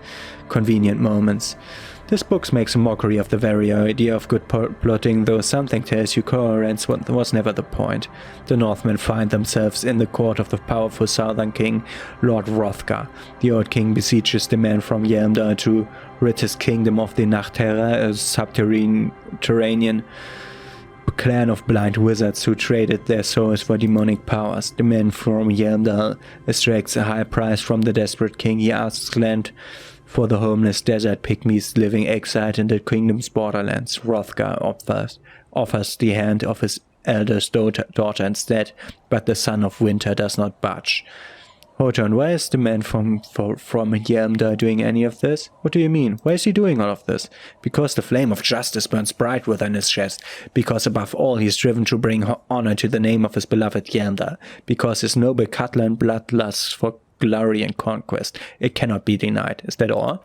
Speaker 1: convenient moments. This book makes a mockery of the very idea of good plotting, though something tells you coherence was never the point. The Northmen find themselves in the court of the powerful southern king, Lord Hrothgar. The old king besieges the men from Yelmdal to rid his kingdom of the Nachterra, a subterranean clan of blind wizards who traded their souls for demonic powers. The man from Yelmdal extracts a high price from the desperate king. He asks land for the homeless desert pygmies living exiled in the kingdom's borderlands. Hrothgar offers the hand of his eldest daughter instead, but the son of winter does not budge. Hold on, why is the man from Yelmdal doing any of this? What do you mean? Why is he doing all of this? Because the flame of justice burns bright within his chest. Because above all he is driven to bring honor to the name of his beloved Yelmdal. Because his noble Catalan bloodlust for glory and conquest. It cannot be denied. Is that all?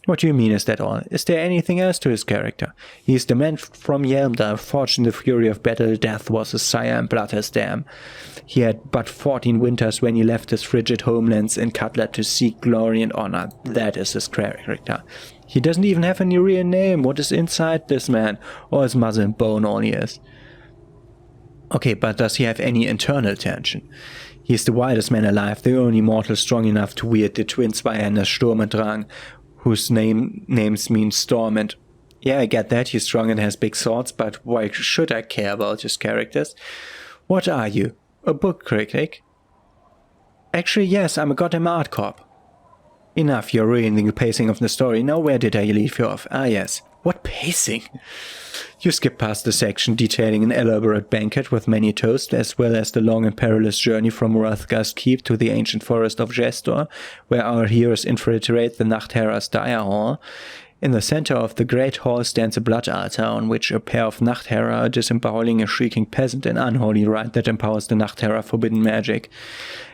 Speaker 1: What do you mean, is that all? Is there anything else to his character? He is the man from Yelmdal, forged in the fury of battle. Death was his sire and blood his dam. He had but 14 winters when he left his frigid homelands in Cutlet to seek glory and honor. That is his character. He doesn't even have any real name. What is inside this man? All his muscle and bone, all he is. Okay, but does he have any internal tension? He is the wildest man alive, the only mortal strong enough to wield the twin Zweihander Sturm und Drang, whose names mean storm and... Yeah, I get that, he's strong and has big swords, but why should I care about his characters? What are you? A book critic? Actually, yes, I'm a goddamn art cop. Enough, you're ruining the pacing of the story. Now where did I leave you off? Ah yes. What pacing? You skip past the section detailing an elaborate banquet with many toasts, as well as the long and perilous journey from Hrothgar's keep to the ancient forest of Gestor, where our heroes infiltrate the Nachterra's dire hall. In the center of the great hall stands a blood altar on which a pair of Nachterra are disemboweling a shrieking peasant, an unholy rite that empowers the Nachterra forbidden magic.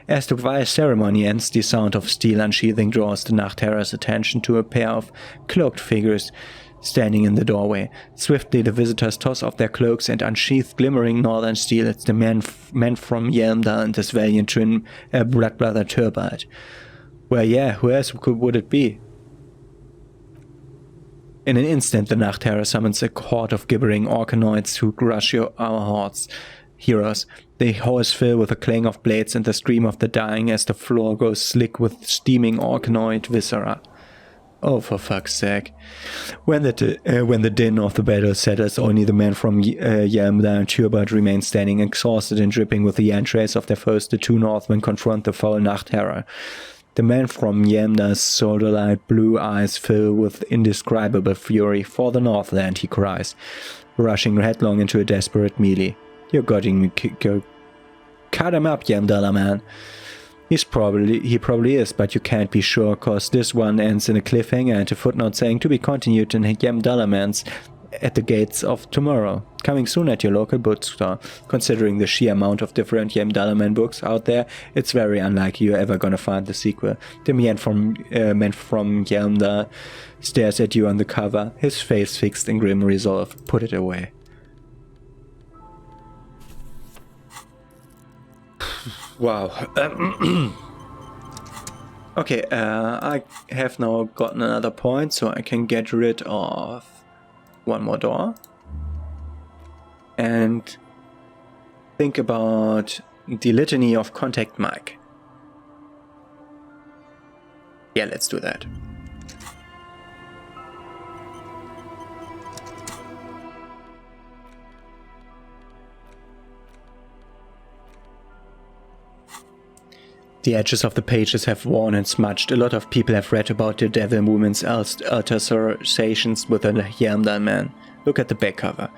Speaker 1: As the vile ceremony ends, the sound of steel unsheathing draws the Nachterra's attention to a pair of cloaked figures standing in the doorway. Swiftly the visitors toss off their cloaks and unsheath glimmering northern steel. It's the man from Yelmdal and his valiant twin blood brother Turbot. Well, yeah, who else would it be? In an instant, the Nachterra summons a horde of gibbering orcanoids who rush our heroes. The hall is filled with a clang of blades and the scream of the dying as the floor goes slick with steaming orcanoid viscera. Oh, for fuck's sake. When the din of the battle settles, only the men from Yamda and Turbot remain standing, exhausted and dripping with the entrails of their foes. The two Northmen confront the foul Nacht Terror. The man from Yamda's soldier-like blue eyes fill with indescribable fury. For the Northland, he cries, rushing headlong into a desperate melee. You're getting me. Cut him up, Yamdala man. He probably is, but you can't be sure, cause this one ends in a cliffhanger and a footnote saying to be continued in Yamdala man's at the gates of tomorrow. Coming soon at your local bookstore. Considering the sheer amount of different Yamdala man books out there, it's very unlikely you're ever gonna find the sequel. The man from Yamda stares at you on the cover, his face fixed in grim resolve. Put it away. Wow. Okay, I have now gotten another point, so I can get rid of one more door. And think about the litany of contact Mike. Yeah, let's do that. The edges of the pages have worn and smudged. A lot of people have read about the Devil Woman's alterations with a Yamda man. Look at the back cover.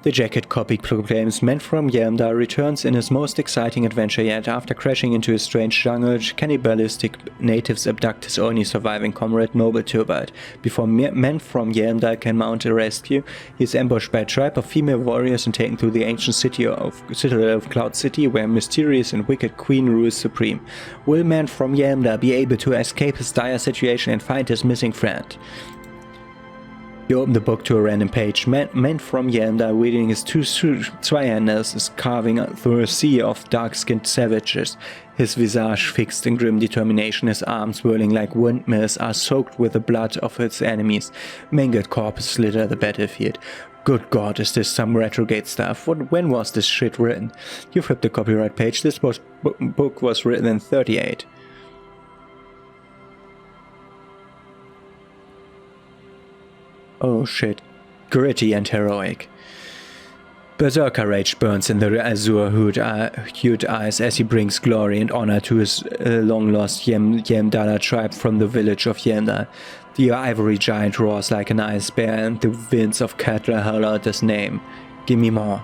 Speaker 1: The jacket copy proclaims, "Man from Yamda returns in his most exciting adventure yet. After crashing into a strange jungle, cannibalistic natives abduct his only surviving comrade, Noble Turbot. Before Man from Yamda can mount a rescue, he is ambushed by a tribe of female warriors and taken to the ancient citadel of Cloud City, where a mysterious and wicked queen rules supreme. Will Man from Yamda be able to escape his dire situation and find his missing friend?" You open the book to a random page. Man from Yamda, reading his two Zweihanders, is carving through a sea of dark-skinned savages. His visage fixed in grim determination, his arms whirling like windmills, are soaked with the blood of his enemies. Mangled corpses litter the battlefield. Good God, is this some retrograde stuff? When was this shit written? You flip the copyright page. This book was written in 38. Oh shit. Gritty and heroic. Berserker rage burns in the azure-hued eyes as he brings glory and honor to his long-lost Yamdala tribe from the village of Yamda. The ivory giant roars like an ice bear, and the winds of Katla howl out his name. Give me more.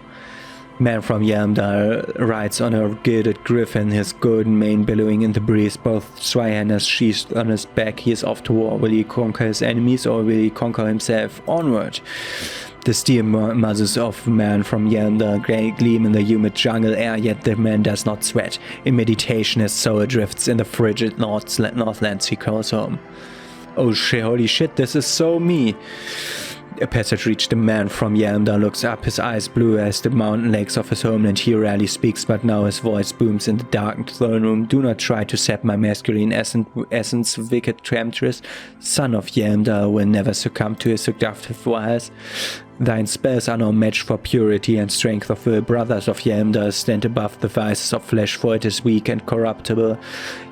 Speaker 1: Man from Yamda rides on a gilded griffin, his golden mane billowing in the breeze, both Zweihanders sheathed on his back. He is off to war. Will he conquer his enemies, or will he conquer himself? Onward! The steel muzzles of Man from Yamda gleam in the humid jungle air, yet the man does not sweat. In meditation, his soul drifts in the frigid Northlands he calls home. Oh shit, holy shit, this is so me! A passage reached the Man from Yamda, looks up, his eyes blue as the mountain lakes of his homeland. He rarely speaks, but now his voice booms in the darkened throne room. Do not try to sap my masculine essence, wicked temptress. Son of Yamda will never succumb to his seductive wiles. Thine spells are no match for purity and strength of will. Brothers of Yamda stand above the vices of flesh, for it is weak and corruptible,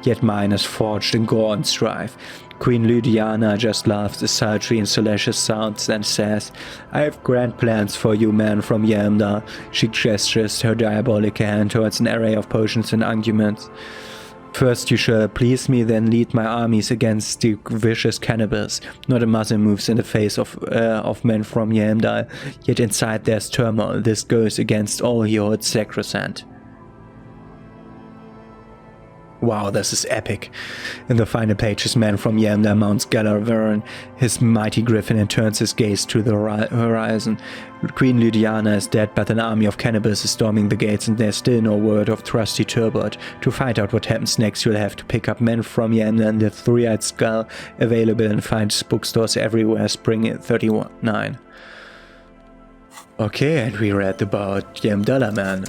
Speaker 1: yet mine is forged in gore and strife. Queen Lydiana just laughs a sultry and salacious sounds and says, "I have grand plans for you, Man from Yamda." She gestures her diabolic hand towards an array of potions and arguments. "First you shall please me, then lead my armies against the vicious cannibals." Not a muzzle moves in the face of Men from Yamda, yet inside there's turmoil. This goes against all he holds sacrosanct. Wow, this is epic. In the final pages, Man from Yamda mounts Galaverin, his mighty griffin, and turns his gaze to the horizon. Queen Lydiana is dead, but an army of cannibals is storming the gates, and there's still no word of trusty Turbot. To find out what happens next, you'll have to pick up Men from Yamda and the Three-Eyed Skull, available in fine bookstores everywhere, spring 39. Okay, and we read about Yamdala Man.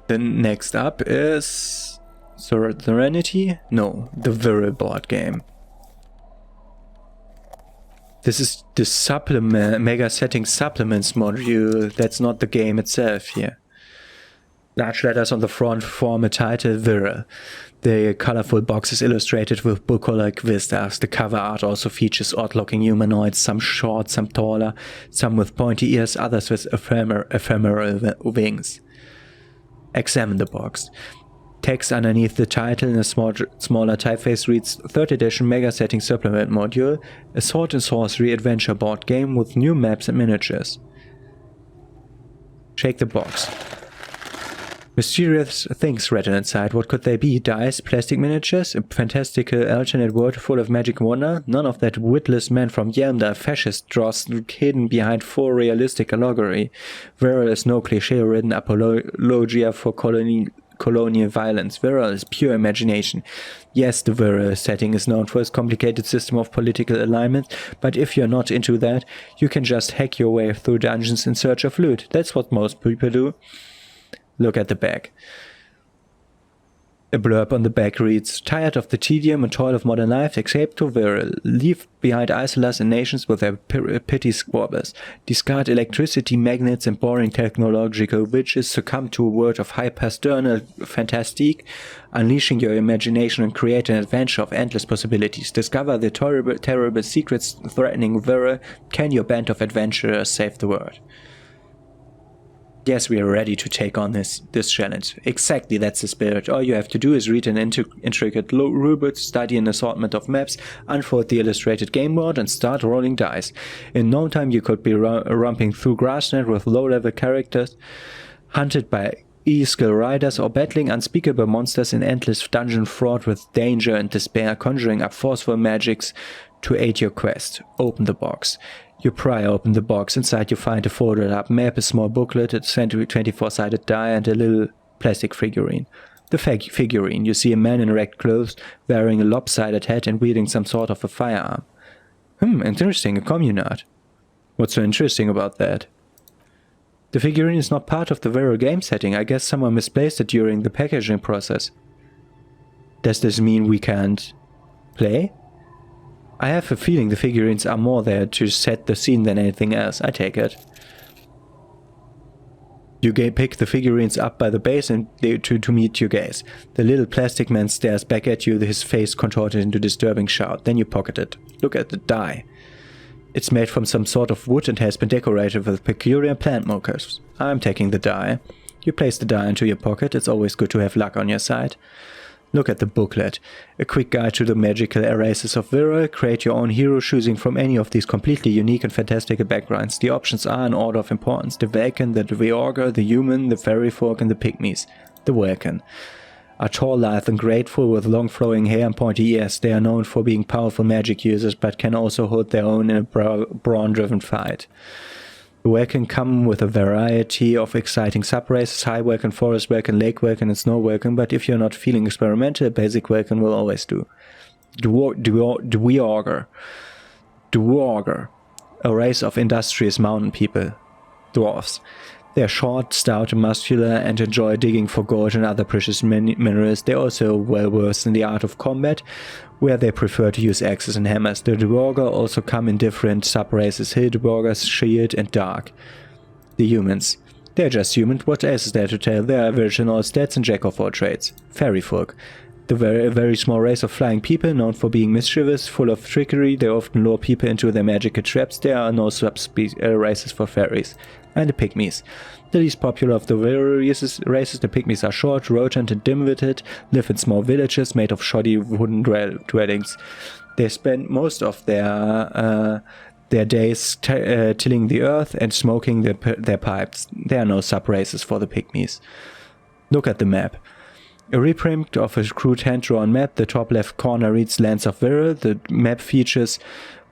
Speaker 1: The next up is Serenity? No, the Viril board game. This is the supplement, Mega Settings Supplements module. That's not the game itself here. Large letters on the front form a title, Viril. The colorful box is illustrated with bucolic vistas. The cover art also features odd-looking humanoids, some short, some taller, some with pointy ears, others with ephemeral wings. Examine the box. Text underneath the title in a smaller typeface reads 3rd edition Mega Setting Supplement Module, a sword and sorcery adventure board game with new maps and miniatures. Shake the box. Mysterious things rattle inside. What could they be? Dice, plastic miniatures, a fantastical alternate world full of magic wonder? None of that witless man from Yelmda, fascist dross hidden behind 4 realistic allegory. Viral is no cliché-ridden apologia for colonial violence. Viral is pure imagination. Yes, the Viral setting is known for its complicated system of political alignment, but if you're not into that, you can just hack your way through dungeons in search of loot. That's what most people do. Look at the back. A blurb on the back reads, tired of the tedium and toil of modern life, escape to Viral. Leave behind isolas and nations with their petty squabbles. Discard electricity, magnets and boring technological witches. Succumb to a world of hyper-sternal fantastique. Unleashing your imagination and create an adventure of endless possibilities. Discover the terrible secrets threatening Viral. Can your band of adventurers save the world? Yes, we are ready to take on this challenge. Exactly, that's the spirit. All you have to do is read an intricate rulebook, study an assortment of maps, unfold the illustrated game board, and start rolling dice. In no time you could be romping through Grassnet with low-level characters, hunted by e-skill riders, or battling unspeakable monsters in endless dungeon fraught with danger and despair, conjuring up forceful magics to aid your quest. Open the box. You pry open the box. Inside you find a folded up map, a small booklet, a 24-sided die, and a little plastic figurine. The figurine, you see a man in ragged clothes, wearing a lopsided hat and wielding some sort of a firearm. Interesting, a communard. What's so interesting about that? The figurine is not part of the Viral game setting. I guess someone misplaced it during the packaging process. Does this mean we can't play? I have a feeling the figurines are more there to set the scene than anything else. I take it. You pick the figurines up by the base and to meet your gaze. The little plastic man stares back at you, his face contorted into a disturbing shout. Then you pocket it. Look at the die. It's made from some sort of wood and has been decorated with peculiar plant motifs. I'm taking the die. You place the die into your pocket. It's always good to have luck on your side. Look at the booklet. A quick guide to the magical races of Viral. Create your own hero choosing from any of these completely unique and fantastical backgrounds. The options are in order of importance: the Vulcan, the Dweorger, the Human, the Fairy Folk, and the Pygmies. The Vulcan are tall, lithe, and graceful with long flowing hair and pointy ears. They are known for being powerful magic users, but can also hold their own in a brawn-driven fight. The Vulcan come with a variety of exciting sub-races: High Vulcan, Forest Vulcan, Lake Vulcan, and Snow Vulcan, but if you're not feeling experimental, basic Vulcan will always do. Dweorger. A race of industrious mountain people. Dwarves. They are short, stout, and muscular, and enjoy digging for gold and other precious minerals. They are also well versed in the art of combat, where they prefer to use axes and hammers. The Dweorger also come in different sub-races: Hill Dweorgers, Shield, and Dark. The Humans. They are just human. What else is there to tell? They are average in all stats and jack of all trades. Fairy Folk. The very small race of flying people, known for being mischievous, full of trickery. They often lure people into their magical traps. There are no sub-races for fairies. And the Pygmies. The least popular of the races, the Pygmies are short, rodent, and dim-witted, live in small villages made of shoddy wooden dwellings. They spend most of their days tilling the earth and smoking their pipes. There are no sub-races for the Pygmies. Look at the map. A reprint of a crude hand-drawn map. The top left corner reads Lands of Viral. The map features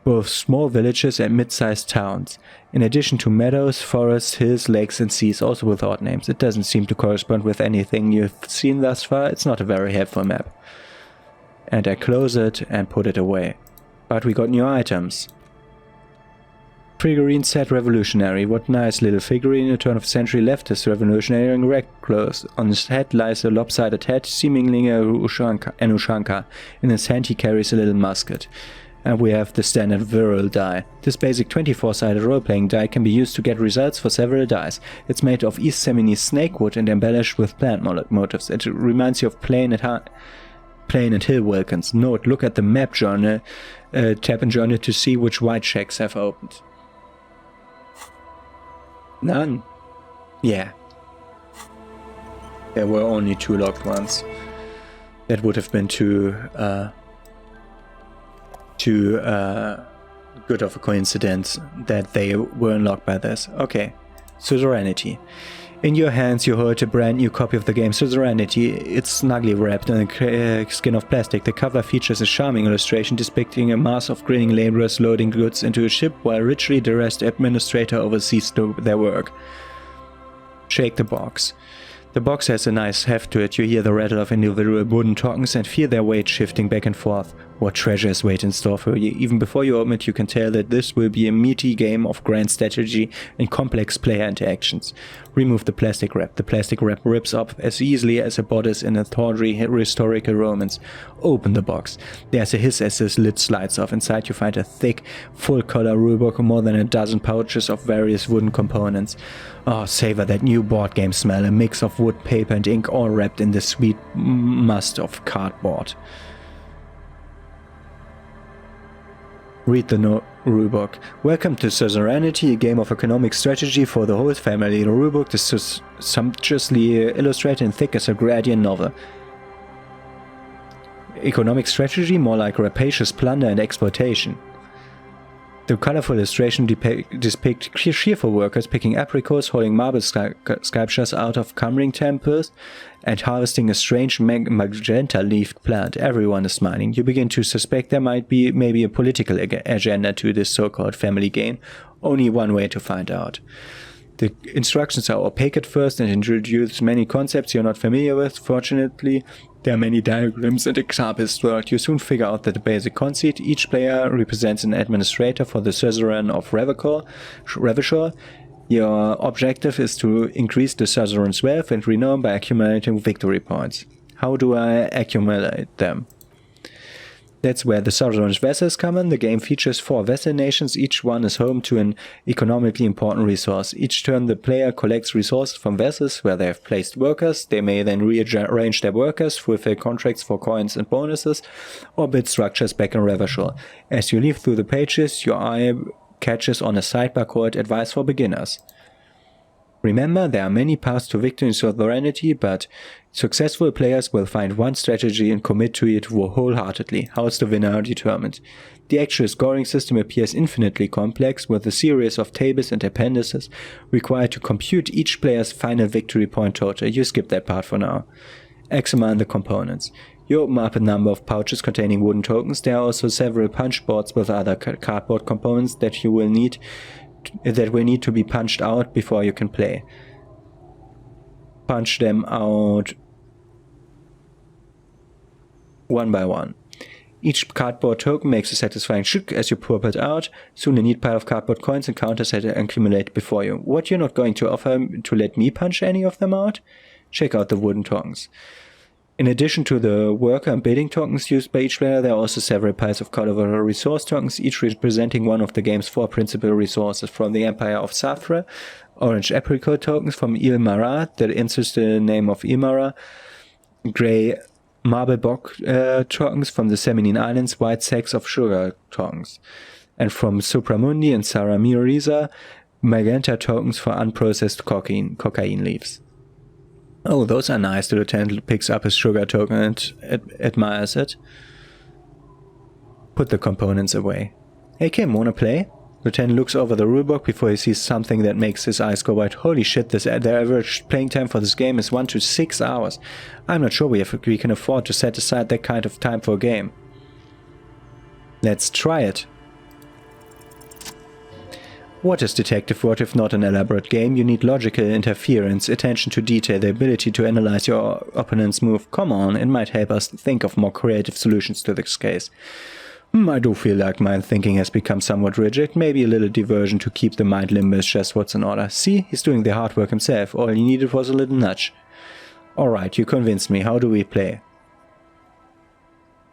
Speaker 1: both small villages and mid-sized towns, in addition to meadows, forests, hills, lakes, and seas, also with odd names. It doesn't seem to correspond with anything you've seen thus far. It's not a very helpful map. And I close it and put it away. But we got new items. Figurine set revolutionary. What nice little figurine. A turn of century leftist revolutionary in red clothes. On his head lies a lopsided hat, seemingly an Ushanka. In his hand he carries a little musket. And we have the standard Viral die. This basic 24-sided role-playing die can be used to get results for several dice. It's made of East Semini snakewood and embellished with plant motifs. It reminds you of playing at plain and hill Vulcans. Note, look at the map journal, tab in journal to see which white shacks have opened. None. Yeah. There were only 2 locked ones. That would have been too good of a coincidence that they were unlocked by this. Okay. Suzerainty. In your hands you hold a brand new copy of the game Suzerainty. It's snugly wrapped in a skin of plastic. The cover features a charming illustration depicting a mass of grinning laborers loading goods into a ship while a richly dressed administrator oversees their work. Shake the box. The box has a nice heft to it. You hear the rattle of individual wooden tokens and feel their weight shifting back and forth. What treasures wait in store for you? Even before you open it, you can tell that this will be a meaty game of grand strategy and complex player interactions. Remove the plastic wrap. The plastic wrap rips up as easily as a bodice in a tawdry historical romance. Open the box. There's a hiss as the lid slides off. Inside you find a thick, full-color rulebook and more than a dozen pouches of various wooden components. Oh, savor that new board game smell, a mix of wood, paper and ink all wrapped in the sweet must of cardboard. Read the rulebook. Welcome to Suzerainty, a game of economic strategy for the whole family. The rulebook is sumptuously illustrated and thick as a gradient novel. Economic strategy, more like rapacious plunder and exploitation. The colorful illustration depict cheerful workers picking apricots, holding marble sculptures out of cumbering temples, and harvesting a strange magenta-leafed plant. Everyone is smiling. You begin to suspect there might be maybe a political agenda to this so-called family game. Only one way to find out. The instructions are opaque at first and introduce many concepts you're not familiar with. Fortunately, there are many diagrams and examples throughout. You soon figure out that the basic conceit: each player represents an administrator for the suzerain of Revachol. Your objective is to increase the suzerain's wealth and renown by accumulating victory points. How do I accumulate them? That's where the suzerain's vessels come in. The game features 4 vassal nations. Each one is home to an economically important resource. Each turn the player collects resources from vessels where they have placed workers. They may then rearrange their workers, fulfill contracts for coins and bonuses, or build structures back in Revachol. As you leaf through the pages, your eye catches on a sidebar called Advice for Beginners. Remember, there are many paths to victory in Suzerainty, but successful players will find one strategy and commit to it wholeheartedly. How's the winner determined? The actual scoring system appears infinitely complex, with a series of tables and appendices required to compute each player's final victory point total. You skip that part for now. Examine the components. You open up a number of pouches containing wooden tokens. There are also several punch boards with other cardboard components that will need to be punched out before you can play. Punch them out one by one. Each cardboard token makes a satisfying shuk as you pop it out. Soon a neat pile of cardboard coins and counters had accumulated before you. What, you're not going to offer to let me punch any of them out? Check out the wooden tokens. In addition to the worker and building tokens used by each player, there are also several piles of colorful resource tokens, each representing one of the game's 4 principal resources. From the Empire of Safra, orange apricot tokens; from Ilmara, that inserts the name of Ilmara; grey marble box tokens from the Seminine Islands; white sacks of sugar tokens; and from Supramundi and Saramiriza, magenta tokens for unprocessed cocaine leaves. Oh, those are nice. The lieutenant picks up his sugar token and admires it. Put the components away. Hey Kim, wanna play? Lieutenant looks over the rulebook before he sees something that makes his eyes go wide. Holy shit, the average playing time for this game is 1 to 6 hours. I'm not sure we can afford to set aside that kind of time for a game. Let's try it. What is detective work if not an elaborate game? You need logical interference, attention to detail, the ability to analyze your opponent's move. Come on, it might help us think of more creative solutions to this case. I do feel like my thinking has become somewhat rigid. Maybe a little diversion to keep the mind limber is just what's in order. See, he's doing the hard work himself. All he needed was a little nudge. Alright, you convinced me. How do we play?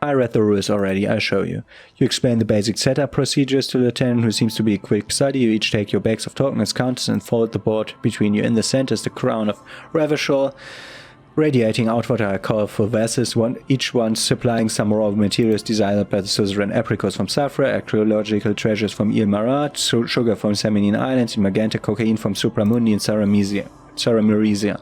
Speaker 1: I read the rules already, I'll show you. You explain the basic setup procedures to the lieutenant, who seems to be a quick study. You each take your bags of tokens, counters, and fold the board between you. In the center is the crown of Revachol. Radiating outward are colorful vessels, each one supplying some raw materials desired by the suzerain: apricots from Safra, archaeological treasures from Il Marat, sugar from Seminine Islands, and magenta cocaine from Supramundi and Saramizia.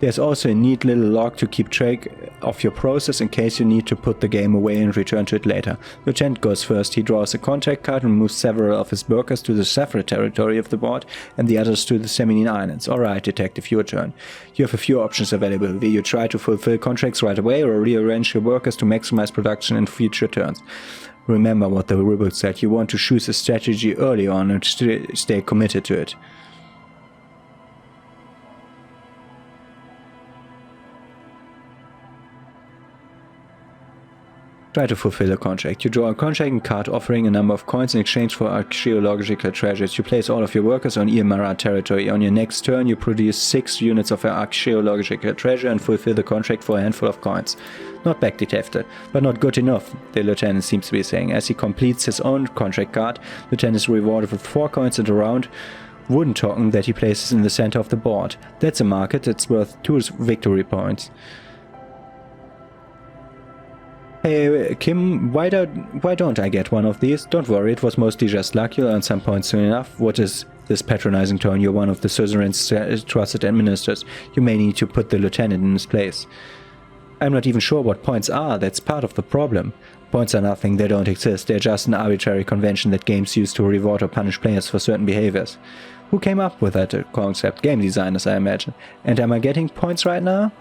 Speaker 1: There's also a neat little log to keep track of your process in case you need to put the game away and return to it later. Lieutenant goes first. He draws a contact card and moves several of his workers to the Safra territory of the board and the others to the Seminine Islands. Alright, Detective, your turn. You have a few options available. Will you try to fulfill contracts right away or rearrange your workers to maximize production in future turns? Remember what the rulebook said. You want to choose a strategy early on and stay committed to it. Try to fulfill a contract. You draw a contracting card offering a number of coins in exchange for archaeological treasures. You place all of your workers on Il Marat territory. On your next turn, you produce 6 units of archaeological treasure and fulfill the contract for a handful of coins. Not bad, Detective, but not good enough, the lieutenant seems to be saying. As he completes his own contract card, the lieutenant is rewarded with 4 coins and a round wooden token that he places in the center of the board. That's a market that's worth 2 victory points. Hey, Kim, why don't I get one of these? Don't worry, it was mostly just luck. You'll earn some points soon enough. What is this patronizing tone? You're one of the suzerain's trusted administrators. You may need to put the lieutenant in his place. I'm not even sure what points are. That's part of the problem. Points are nothing. They don't exist. They're just an arbitrary convention that games use to reward or punish players for certain behaviors. Who came up with that concept? Game designers, I imagine. And am I getting points right now?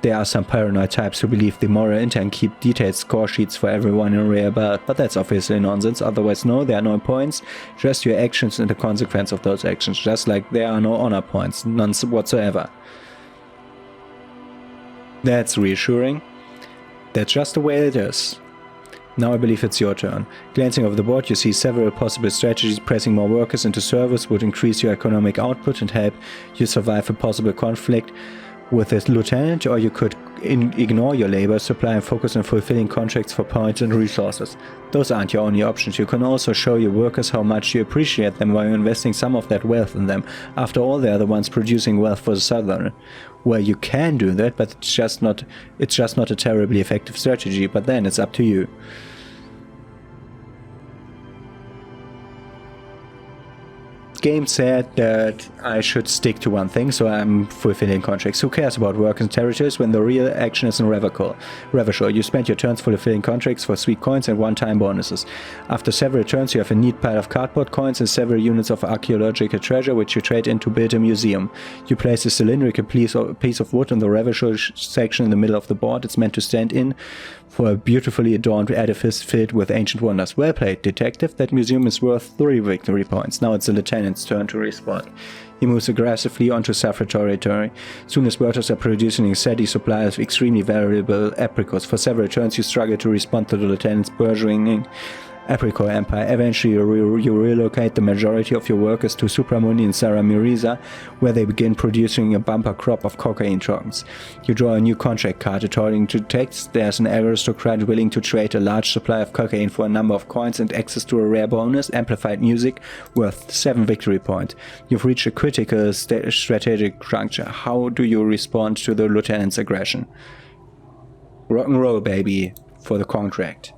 Speaker 1: There are some paranoid types who believe the moral intent keep detailed score sheets for everyone in a rare belt, but that's obviously nonsense. Otherwise, no, there are no points, just your actions and the consequence of those actions, just like there are no honor points, none whatsoever. That's reassuring. That's just the way it is. Now I believe it's your turn. Glancing over the board, you see several possible strategies. Pressing more workers into service would increase your economic output and help you survive a possible conflict with this lieutenant, or you could ignore your labor supply and focus on fulfilling contracts for points and resources. Those aren't your only options. You can also show your workers how much you appreciate them while investing some of that wealth in them. After all, they are the ones producing wealth for the Southern. Well, you can do that, but it's just not a terribly effective strategy, but then it's up to you. Game said that I should stick to one thing, so I'm fulfilling contracts. Who cares about work and territories when the real action is in Revachol? You spend your turns fulfilling contracts for sweet coins and one-time bonuses. After several turns, you have a neat pile of cardboard coins and several units of archaeological treasure, which you trade in to build a museum. You place a cylindrical piece of wood in the Revachol section in the middle of the board. It's meant to stand in for a beautifully adorned edifice filled with ancient wonders. Well played, Detective. That museum is worth 3 victory points. Now it's the lieutenant's turn to respond. He moves aggressively onto Safra territory. Soon his workers are producing a steady supply of extremely valuable apricots. For several turns you struggle to respond to the lieutenant's burgeoning apricot empire. Eventually you relocate the majority of your workers to Supramundi and Saramizia, where they begin producing a bumper crop of cocaine tokens. You draw a new contract card. According to text, there's an aristocrat willing to trade a large supply of cocaine for a number of coins and access to a rare bonus, amplified music, worth 7 victory points. You've reached a critical strategic juncture. How do you respond to the lieutenant's aggression? Rock and roll, baby, for the contract.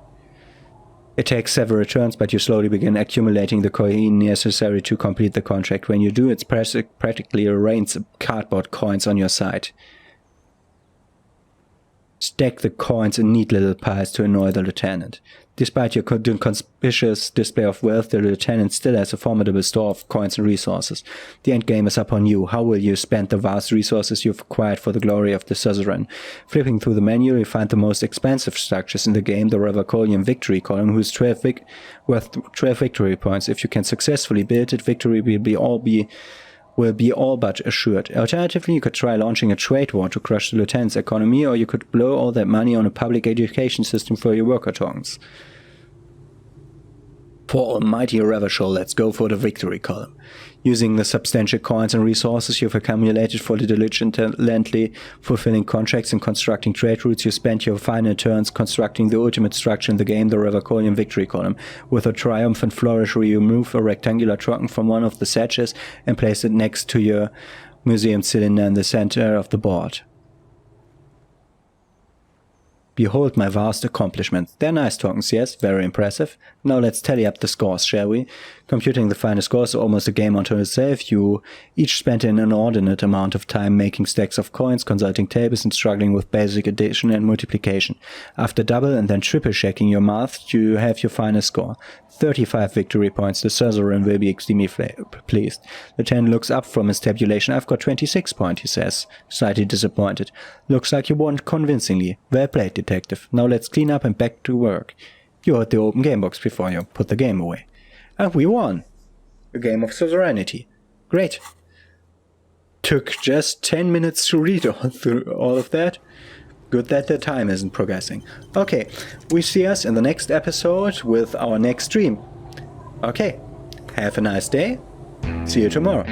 Speaker 1: It takes several turns, but you slowly begin accumulating the coin necessary to complete the contract. When you do, it's practically rains cardboard coins on your side. Stack the coins in neat little piles to annoy the lieutenant. Despite your conspicuous display of wealth, the lieutenant still has a formidable store of coins and resources. The endgame is upon you. How will you spend the vast resources you've acquired for the glory of the suzerain? Flipping through the menu, you find the most expensive structures in the game, the Revacholian victory column, whose worth 12 victory points. If you can successfully build it, victory will be all but assured. Alternatively, you could try launching a trade war to crush the lieutenant's economy, or you could blow all that money on a public education system for your worker tokens. For almighty Revachol, let's go for the victory column. Using the substantial coins and resources you've accumulated for the diligently fulfilling contracts and constructing trade routes, you spent your final turns constructing the ultimate structure in the game, the Revacholian victory column. With a triumphant flourish, you remove a rectangular token from one of the sachets and place it next to your museum cylinder in the center of the board. Behold my vast accomplishments. They're nice tokens, yes, very impressive. Now let's tally up the scores, shall we? Computing the final scores is almost a game unto itself. You each spent an inordinate amount of time making stacks of coins, consulting tables, and struggling with basic addition and multiplication. After double and then triple checking your math, you have your final score. 35 victory points. The suzerain will be extremely pleased. The 10 looks up from his tabulation. I've got 26 points, he says, slightly disappointed. Looks like you won convincingly. Well played, detective. Now let's clean up and back to work. You heard the open game box before you put the game away. And we won. A game of suzerainty. Great. Took just 10 minutes to read all of that. Good that the time isn't progressing. Okay, we see us in the next episode with our next stream. Okay, have a nice day. See you tomorrow.